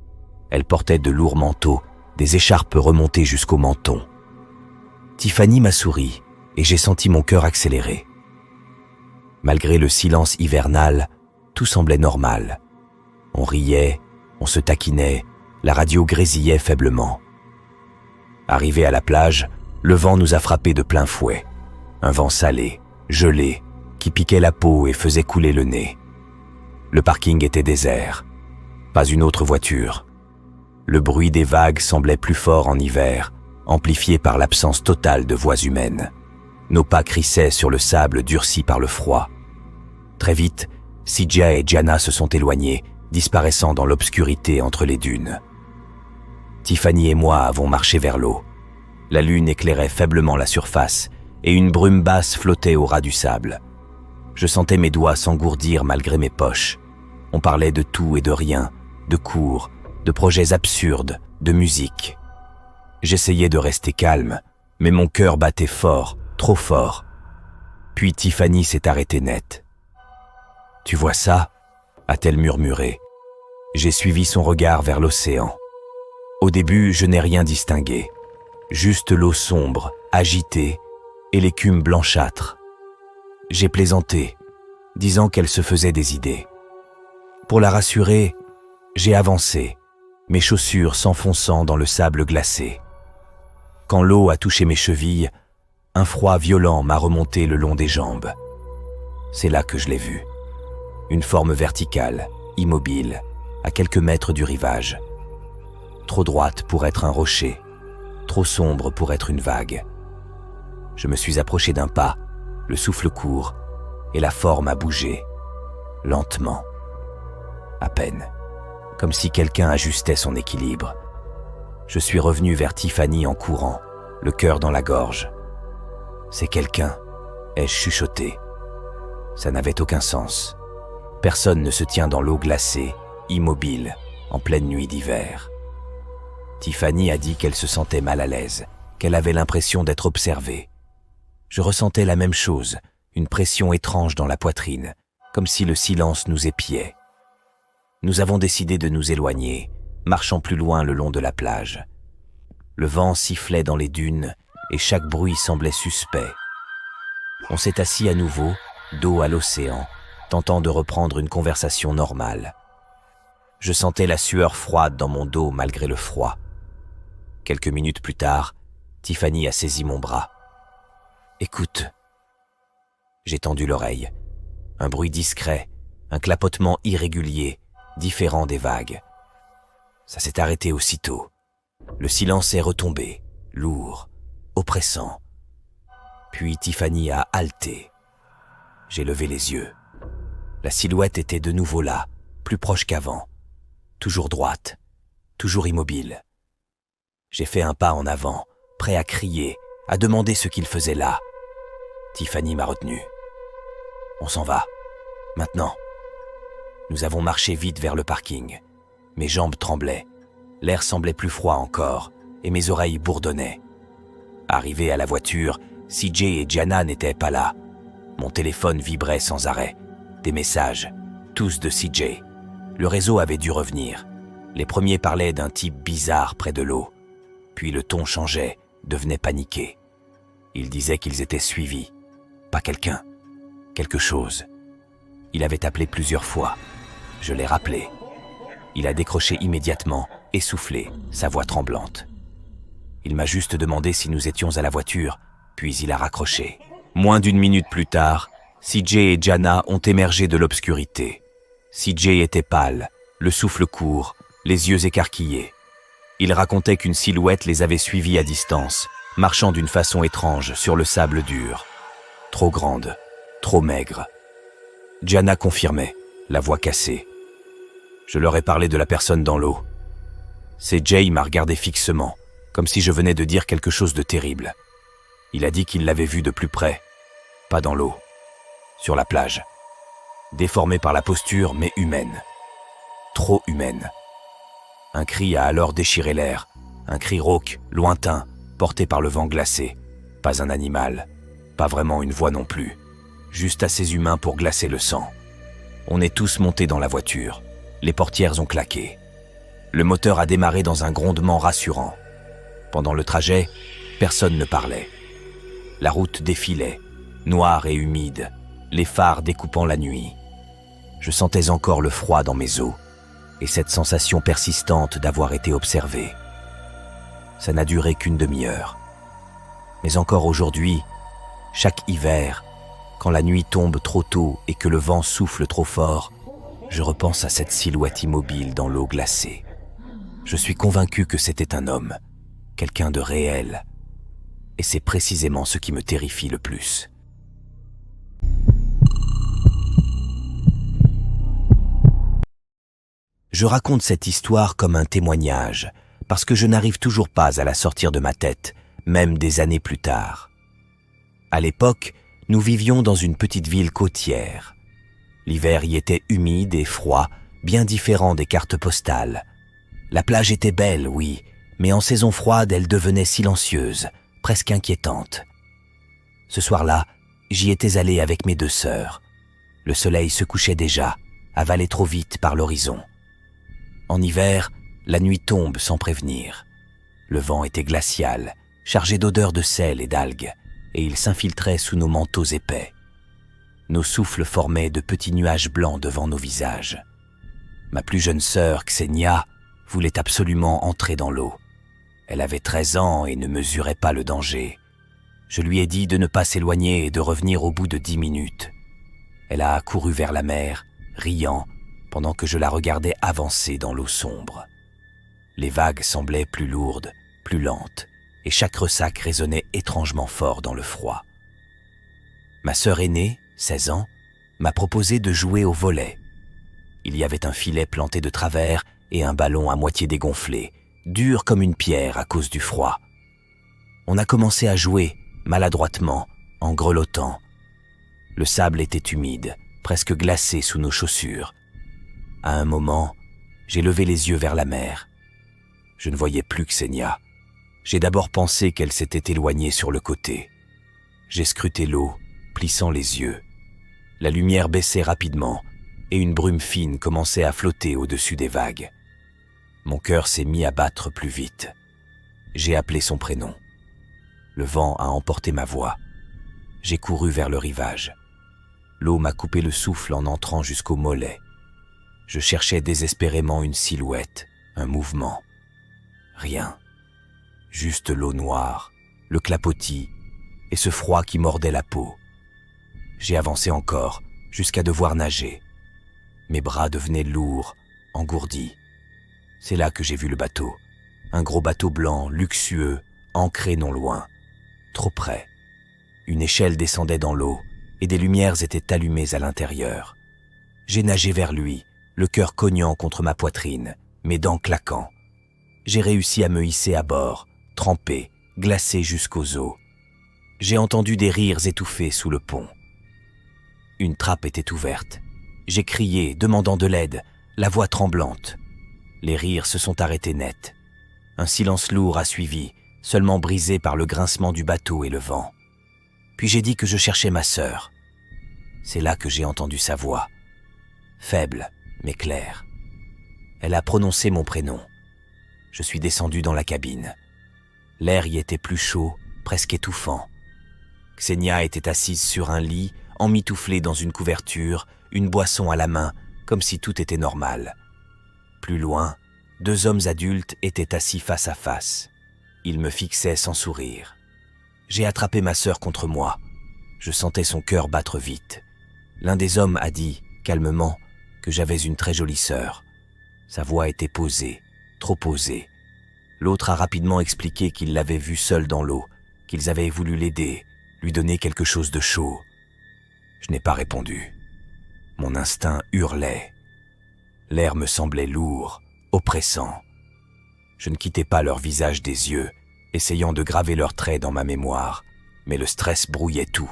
Elle portait de lourds manteaux, des écharpes remontées jusqu'au menton. Tiffany m'a souri et j'ai senti mon cœur accélérer. Malgré le silence hivernal, tout semblait normal. On riait, on se taquinait, la radio grésillait faiblement. Arrivé à la plage, le vent nous a frappés de plein fouet. Un vent salé, gelé, qui piquait la peau et faisait couler le nez. Le parking était désert. Pas une autre voiture. Le bruit des vagues semblait plus fort en hiver, amplifié par l'absence totale de voix humaines. Nos pas crissaient sur le sable durci par le froid. Très vite, Sidja et Gianna se sont éloignés, disparaissant dans l'obscurité entre les dunes. Tiffany et moi avons marché vers l'eau. La lune éclairait faiblement la surface et une brume basse flottait au ras du sable. Je sentais mes doigts s'engourdir malgré mes poches. On parlait de tout et de rien, de cours, de projets absurdes, de musique. J'essayais de rester calme, mais mon cœur battait fort, trop fort. Puis Tiffany s'est arrêtée net. « Tu vois ça ?» a-t-elle murmuré. J'ai suivi son regard vers l'océan. Au début, je n'ai rien distingué. Juste l'eau sombre, agitée, et l'écume blanchâtre. J'ai plaisanté, disant qu'elle se faisait des idées. Pour la rassurer, j'ai avancé, mes chaussures s'enfonçant dans le sable glacé. Quand l'eau a touché mes chevilles, un froid violent m'a remonté le long des jambes. C'est là que je l'ai vue. Une forme verticale, immobile, à quelques mètres du rivage. Trop droite pour être un rocher, trop sombre pour être une vague. Je me suis approché d'un pas, le souffle court, et la forme a bougé, lentement, à peine, comme si quelqu'un ajustait son équilibre. Je suis revenu vers Tiffany en courant, le cœur dans la gorge. « C'est quelqu'un », ai-je chuchoté. Ça n'avait aucun sens. Personne ne se tient dans l'eau glacée, immobile, en pleine nuit d'hiver. Tiffany a dit qu'elle se sentait mal à l'aise, qu'elle avait l'impression d'être observée. Je ressentais la même chose, une pression étrange dans la poitrine, comme si le silence nous épiait. Nous avons décidé de nous éloigner, marchant plus loin le long de la plage. Le vent sifflait dans les dunes et chaque bruit semblait suspect. On s'est assis à nouveau, dos à l'océan, tentant de reprendre une conversation normale. Je sentais la sueur froide dans mon dos malgré le froid. Quelques minutes plus tard, Tiffany a saisi mon bras. « Écoute !» J'ai tendu l'oreille. Un bruit discret, un clapotement irrégulier, différent des vagues. Ça s'est arrêté aussitôt. Le silence est retombé, lourd, oppressant. Puis Tiffany a haleté. J'ai levé les yeux. La silhouette était de nouveau là, plus proche qu'avant. Toujours droite, toujours immobile. J'ai fait un pas en avant, prêt à crier, à demander ce qu'il faisait là. Tiffany m'a retenu. On s'en va, maintenant. Nous avons marché vite vers le parking. Mes jambes tremblaient, l'air semblait plus froid encore, et mes oreilles bourdonnaient. Arrivé à la voiture, CJ et Gianna n'étaient pas là. Mon téléphone vibrait sans arrêt. Des messages, tous de CJ. Le réseau avait dû revenir. Les premiers parlaient d'un type bizarre près de l'eau. Puis le ton changeait, devenait paniqué. Ils disaient qu'ils étaient suivis. Pas quelqu'un, quelque chose. Il avait appelé plusieurs fois. Je l'ai rappelé. Il a décroché immédiatement essoufflé, sa voix tremblante. Il m'a juste demandé si nous étions à la voiture, puis il a raccroché. Moins d'une minute plus tard, CJ et Jana ont émergé de l'obscurité. CJ était pâle, le souffle court, les yeux écarquillés. Il racontait qu'une silhouette les avait suivis à distance, marchant d'une façon étrange sur le sable dur. Trop grande, trop maigre. Jana confirmait, la voix cassée. Je leur ai parlé de la personne dans l'eau. CJ m'a regardé fixement, comme si je venais de dire quelque chose de terrible. Il a dit qu'il l'avait vue de plus près, pas dans l'eau, sur la plage. Déformée par la posture, mais humaine. Trop humaine. Un cri a alors déchiré l'air, un cri rauque, lointain, porté par le vent glacé. Pas un animal, pas vraiment une voix non plus, juste assez humain pour glacer le sang. On est tous montés dans la voiture, les portières ont claqué. Le moteur a démarré dans un grondement rassurant. Pendant le trajet, personne ne parlait. La route défilait, noire et humide, les phares découpant la nuit. Je sentais encore le froid dans mes os, et cette sensation persistante d'avoir été observé. Ça n'a duré qu'une demi-heure. Mais encore aujourd'hui, chaque hiver, quand la nuit tombe trop tôt et que le vent souffle trop fort, je repense à cette silhouette immobile dans l'eau glacée. Je suis convaincu que c'était un homme, quelqu'un de réel. Et c'est précisément ce qui me terrifie le plus. Je raconte cette histoire comme un témoignage, parce que je n'arrive toujours pas à la sortir de ma tête, même des années plus tard. À l'époque, nous vivions dans une petite ville côtière. L'hiver y était humide et froid, bien différent des cartes postales. La plage était belle, oui, mais en saison froide, elle devenait silencieuse, presque inquiétante. Ce soir-là, j'y étais allé avec mes deux sœurs. Le soleil se couchait déjà, avalé trop vite par l'horizon. En hiver, la nuit tombe sans prévenir. Le vent était glacial, chargé d'odeurs de sel et d'algues, et il s'infiltrait sous nos manteaux épais. Nos souffles formaient de petits nuages blancs devant nos visages. Ma plus jeune sœur, Ksenia, voulait absolument entrer dans l'eau. Elle avait 13 ans et ne mesurait pas le danger. Je lui ai dit de ne pas s'éloigner et de revenir au bout de 10 minutes. Elle a accouru vers la mer, riant, pendant que je la regardais avancer dans l'eau sombre. Les vagues semblaient plus lourdes, plus lentes, et chaque ressac résonnait étrangement fort dans le froid. Ma sœur aînée, 16 ans, m'a proposé de jouer au volley. Il y avait un filet planté de travers et un ballon à moitié dégonflé, dur comme une pierre à cause du froid. On a commencé à jouer, maladroitement, en grelottant. Le sable était humide, presque glacé sous nos chaussures. À un moment, j'ai levé les yeux vers la mer. Je ne voyais plus Ksenia. J'ai d'abord pensé qu'elle s'était éloignée sur le côté. J'ai scruté l'eau, plissant les yeux. La lumière baissait rapidement et une brume fine commençait à flotter au-dessus des vagues. Mon cœur s'est mis à battre plus vite. J'ai appelé son prénom. Le vent a emporté ma voix. J'ai couru vers le rivage. L'eau m'a coupé le souffle en entrant jusqu'au mollet. Je cherchais désespérément une silhouette, un mouvement. Rien. Juste l'eau noire, le clapotis et ce froid qui mordait la peau. J'ai avancé encore, jusqu'à devoir nager. Mes bras devenaient lourds, engourdis. C'est là que j'ai vu le bateau. Un gros bateau blanc, luxueux, ancré non loin. Trop près. Une échelle descendait dans l'eau et des lumières étaient allumées à l'intérieur. J'ai nagé vers lui, le cœur cognant contre ma poitrine, mes dents claquant. J'ai réussi à me hisser à bord, trempé, glacé jusqu'aux os. J'ai entendu des rires étouffés sous le pont. Une trappe était ouverte. J'ai crié, demandant de l'aide, la voix tremblante. Les rires se sont arrêtés net. Un silence lourd a suivi, seulement brisé par le grincement du bateau et le vent. Puis j'ai dit que je cherchais ma sœur. C'est là que j'ai entendu sa voix. Faible, mais claire. Elle a prononcé mon prénom. Je suis descendu dans la cabine. L'air y était plus chaud, presque étouffant. Ksenia était assise sur un lit, emmitouflée dans une couverture, une boisson à la main, comme si tout était normal. Plus loin, 2 hommes adultes étaient assis face à face. Ils me fixaient sans sourire. J'ai attrapé ma sœur contre moi. Je sentais son cœur battre vite. L'un des hommes a dit, calmement, que j'avais une très jolie sœur. Sa voix était posée, trop posée. L'autre a rapidement expliqué qu'il l'avait vue seule dans l'eau, qu'ils avaient voulu l'aider, lui donner quelque chose de chaud. Je n'ai pas répondu. Mon instinct hurlait. L'air me semblait lourd, oppressant. Je ne quittais pas leur visage des yeux, essayant de graver leurs traits dans ma mémoire, mais le stress brouillait tout.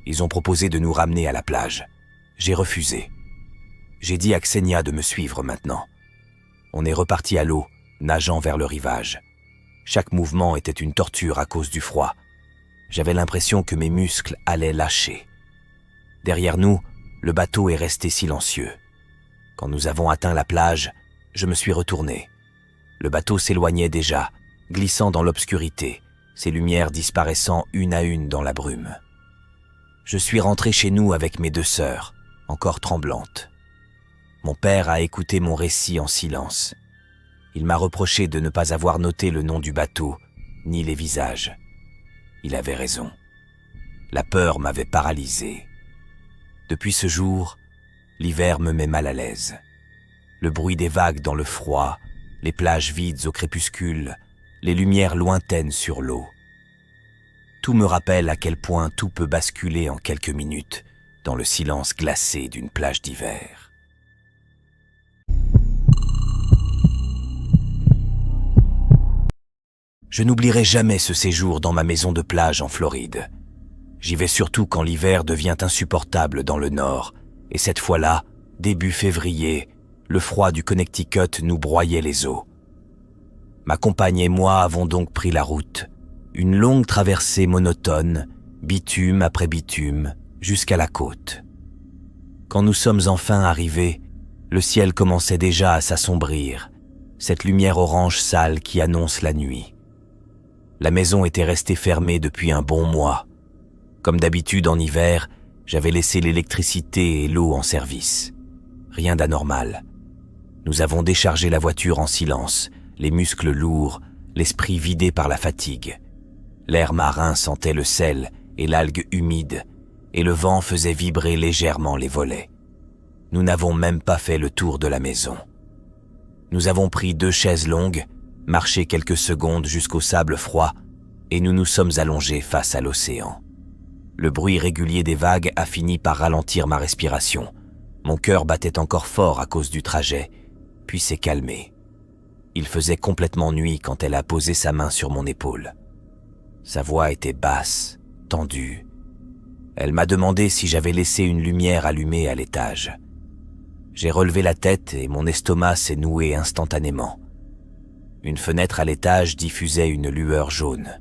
Ils ont proposé de nous ramener à la plage. J'ai refusé. J'ai dit à Ksenia de me suivre maintenant. On est reparti à l'eau, nageant vers le rivage. Chaque mouvement était une torture à cause du froid. J'avais l'impression que mes muscles allaient lâcher. Derrière nous, le bateau est resté silencieux. Quand nous avons atteint la plage, je me suis retourné. Le bateau s'éloignait déjà, glissant dans l'obscurité, ses lumières disparaissant une à une dans la brume. Je suis rentré chez nous avec mes 2 sœurs, encore tremblantes. Mon père a écouté mon récit en silence. Il m'a reproché de ne pas avoir noté le nom du bateau, ni les visages. Il avait raison. La peur m'avait paralysé. Depuis ce jour, l'hiver me met mal à l'aise. Le bruit des vagues dans le froid, les plages vides au crépuscule, les lumières lointaines sur l'eau. Tout me rappelle à quel point tout peut basculer en quelques minutes dans le silence glacé d'une plage d'hiver. Je n'oublierai jamais ce séjour dans ma maison de plage en Floride. J'y vais surtout quand l'hiver devient insupportable dans le nord, et cette fois-là, début février, le froid du Connecticut nous broyait les os. Ma compagne et moi avons donc pris la route, une longue traversée monotone, bitume après bitume, jusqu'à la côte. Quand nous sommes enfin arrivés, le ciel commençait déjà à s'assombrir, cette lumière orange sale qui annonce la nuit. La maison était restée fermée depuis un bon mois. Comme d'habitude en hiver, j'avais laissé l'électricité et l'eau en service. Rien d'anormal. Nous avons déchargé la voiture en silence, les muscles lourds, l'esprit vidé par la fatigue. L'air marin sentait le sel et l'algue humide, et le vent faisait vibrer légèrement les volets. Nous n'avons même pas fait le tour de la maison. Nous avons pris 2 chaises longues, marché quelques secondes jusqu'au sable froid, et nous nous sommes allongés face à l'océan. Le bruit régulier des vagues a fini par ralentir ma respiration. Mon cœur battait encore fort à cause du trajet, puis s'est calmé. Il faisait complètement nuit quand elle a posé sa main sur mon épaule. Sa voix était basse, tendue. Elle m'a demandé si j'avais laissé une lumière allumée à l'étage. J'ai relevé la tête et mon estomac s'est noué instantanément. Une fenêtre à l'étage diffusait une lueur jaune.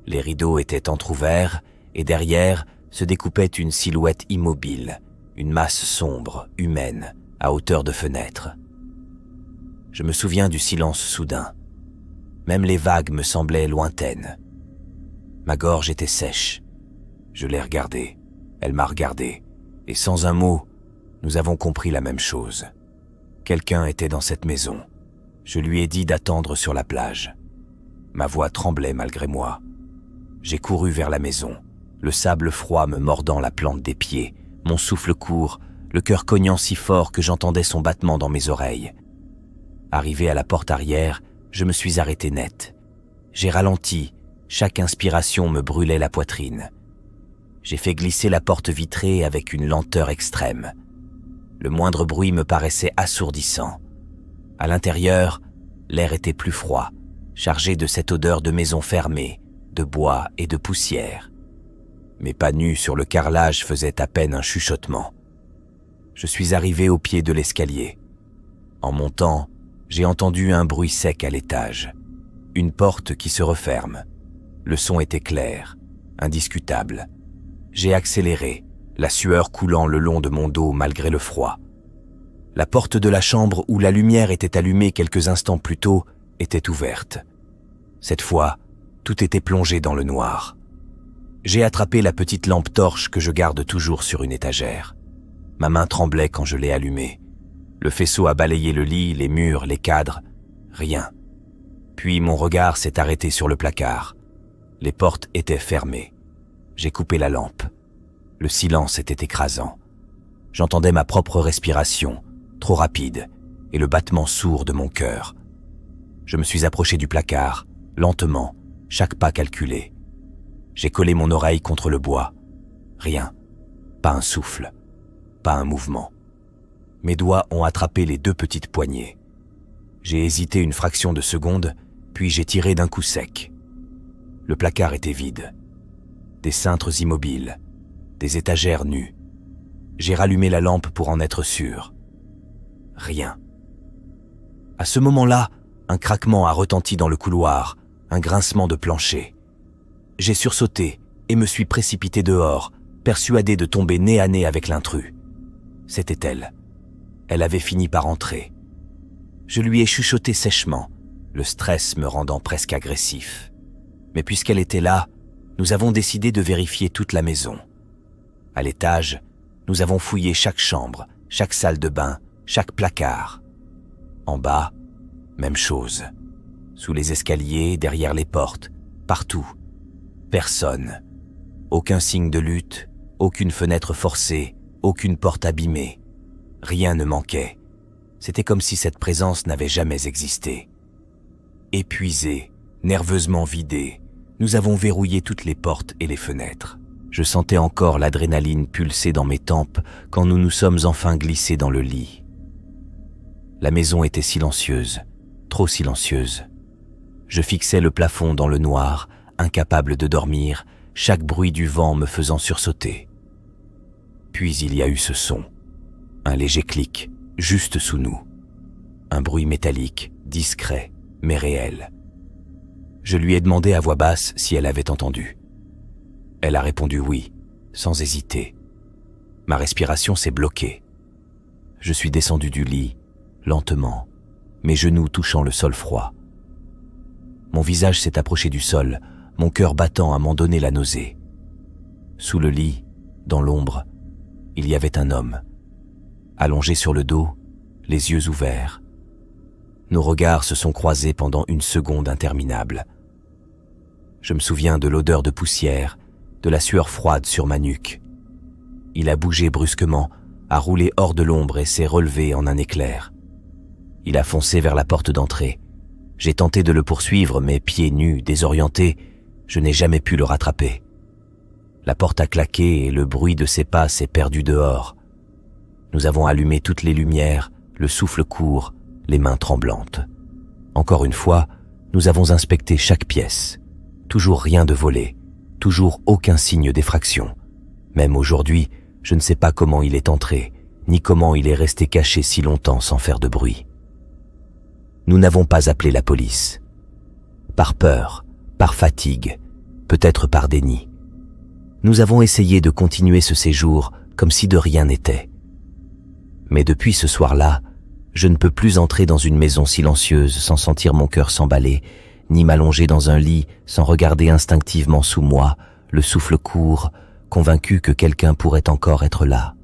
Les rideaux étaient entr'ouverts et derrière se découpait une silhouette immobile, une masse sombre, humaine, à hauteur de fenêtre. Je me souviens du silence soudain. Même les vagues me semblaient lointaines. Ma gorge était sèche. Je l'ai regardée, elle m'a regardé, et sans un mot, nous avons compris la même chose. Quelqu'un était dans cette maison. Je lui ai dit d'attendre sur la plage. Ma voix tremblait malgré moi. J'ai couru vers la maison, le sable froid me mordant la plante des pieds, mon souffle court, le cœur cognant si fort que j'entendais son battement dans mes oreilles. Arrivé à la porte arrière, je me suis arrêté net. J'ai ralenti, chaque inspiration me brûlait la poitrine. J'ai fait glisser la porte vitrée avec une lenteur extrême. Le moindre bruit me paraissait assourdissant. À l'intérieur, l'air était plus froid, chargé de cette odeur de maison fermée, de bois et de poussière. Mes pas nus sur le carrelage faisaient à peine un chuchotement. Je suis arrivé au pied de l'escalier. En montant, j'ai entendu un bruit sec à l'étage. Une porte qui se referme. Le son était clair, indiscutable. J'ai accéléré, la sueur coulant le long de mon dos malgré le froid. La porte de la chambre où la lumière était allumée quelques instants plus tôt était ouverte. Cette fois, tout était plongé dans le noir. J'ai attrapé la petite lampe torche que je garde toujours sur une étagère. Ma main tremblait quand je l'ai allumée. Le faisceau a balayé le lit, les murs, les cadres. Rien. Puis mon regard s'est arrêté sur le placard. Les portes étaient fermées. J'ai coupé la lampe. Le silence était écrasant. J'entendais ma propre respiration, trop rapide, et le battement sourd de mon cœur. Je me suis approché du placard, lentement, chaque pas calculé. J'ai collé mon oreille contre le bois. Rien. Pas un souffle. Pas un mouvement. Mes doigts ont attrapé les 2 petites poignées. J'ai hésité une fraction de seconde, puis j'ai tiré d'un coup sec. Le placard était vide. Des cintres immobiles, des étagères nues. J'ai rallumé la lampe pour en être sûr. Rien. À ce moment-là, un craquement a retenti dans le couloir, un grincement de plancher. J'ai sursauté et me suis précipité dehors, persuadé de tomber nez à nez avec l'intrus. C'était elle. Elle avait fini par entrer. Je lui ai chuchoté sèchement, le stress me rendant presque agressif. Mais puisqu'elle était là, nous avons décidé de vérifier toute la maison. À l'étage, nous avons fouillé chaque chambre, chaque salle de bain, chaque placard. En bas, même chose. Sous les escaliers, derrière les portes, partout. Personne. Aucun signe de lutte, aucune fenêtre forcée, aucune porte abîmée. Rien ne manquait. C'était comme si cette présence n'avait jamais existé. Épuisés, nerveusement vidés, nous avons verrouillé toutes les portes et les fenêtres. Je sentais encore l'adrénaline pulser dans mes tempes quand nous nous sommes enfin glissés dans le lit. La maison était silencieuse, trop silencieuse. Je fixais le plafond dans le noir, incapable de dormir, chaque bruit du vent me faisant sursauter. Puis il y a eu ce son, un léger clic, juste sous nous. Un bruit métallique, discret, mais réel. Je lui ai demandé à voix basse si elle avait entendu. Elle a répondu oui, sans hésiter. Ma respiration s'est bloquée. Je suis descendu du lit, lentement, mes genoux touchant le sol froid. Mon visage s'est approché du sol, mon cœur battant à m'en donner la nausée. Sous le lit, dans l'ombre, il y avait un homme. Allongé sur le dos, les yeux ouverts. Nos regards se sont croisés pendant une seconde interminable. Je me souviens de l'odeur de poussière, de la sueur froide sur ma nuque. Il a bougé brusquement, a roulé hors de l'ombre et s'est relevé en un éclair. Il a foncé vers la porte d'entrée. J'ai tenté de le poursuivre, mais pieds nus, désorienté, je n'ai jamais pu le rattraper. La porte a claqué et le bruit de ses pas s'est perdu dehors. Nous avons allumé toutes les lumières, le souffle court, les mains tremblantes. Encore une fois, nous avons inspecté chaque pièce. Toujours rien de volé, toujours aucun signe d'effraction. Même aujourd'hui, je ne sais pas comment il est entré, ni comment il est resté caché si longtemps sans faire de bruit. Nous n'avons pas appelé la police. Par peur, par fatigue, peut-être par déni. Nous avons essayé de continuer ce séjour comme si de rien n'était. Mais depuis ce soir-là, je ne peux plus entrer dans une maison silencieuse sans sentir mon cœur s'emballer, ni m'allonger dans un lit sans regarder instinctivement sous moi, le souffle court, convaincu que quelqu'un pourrait encore être là.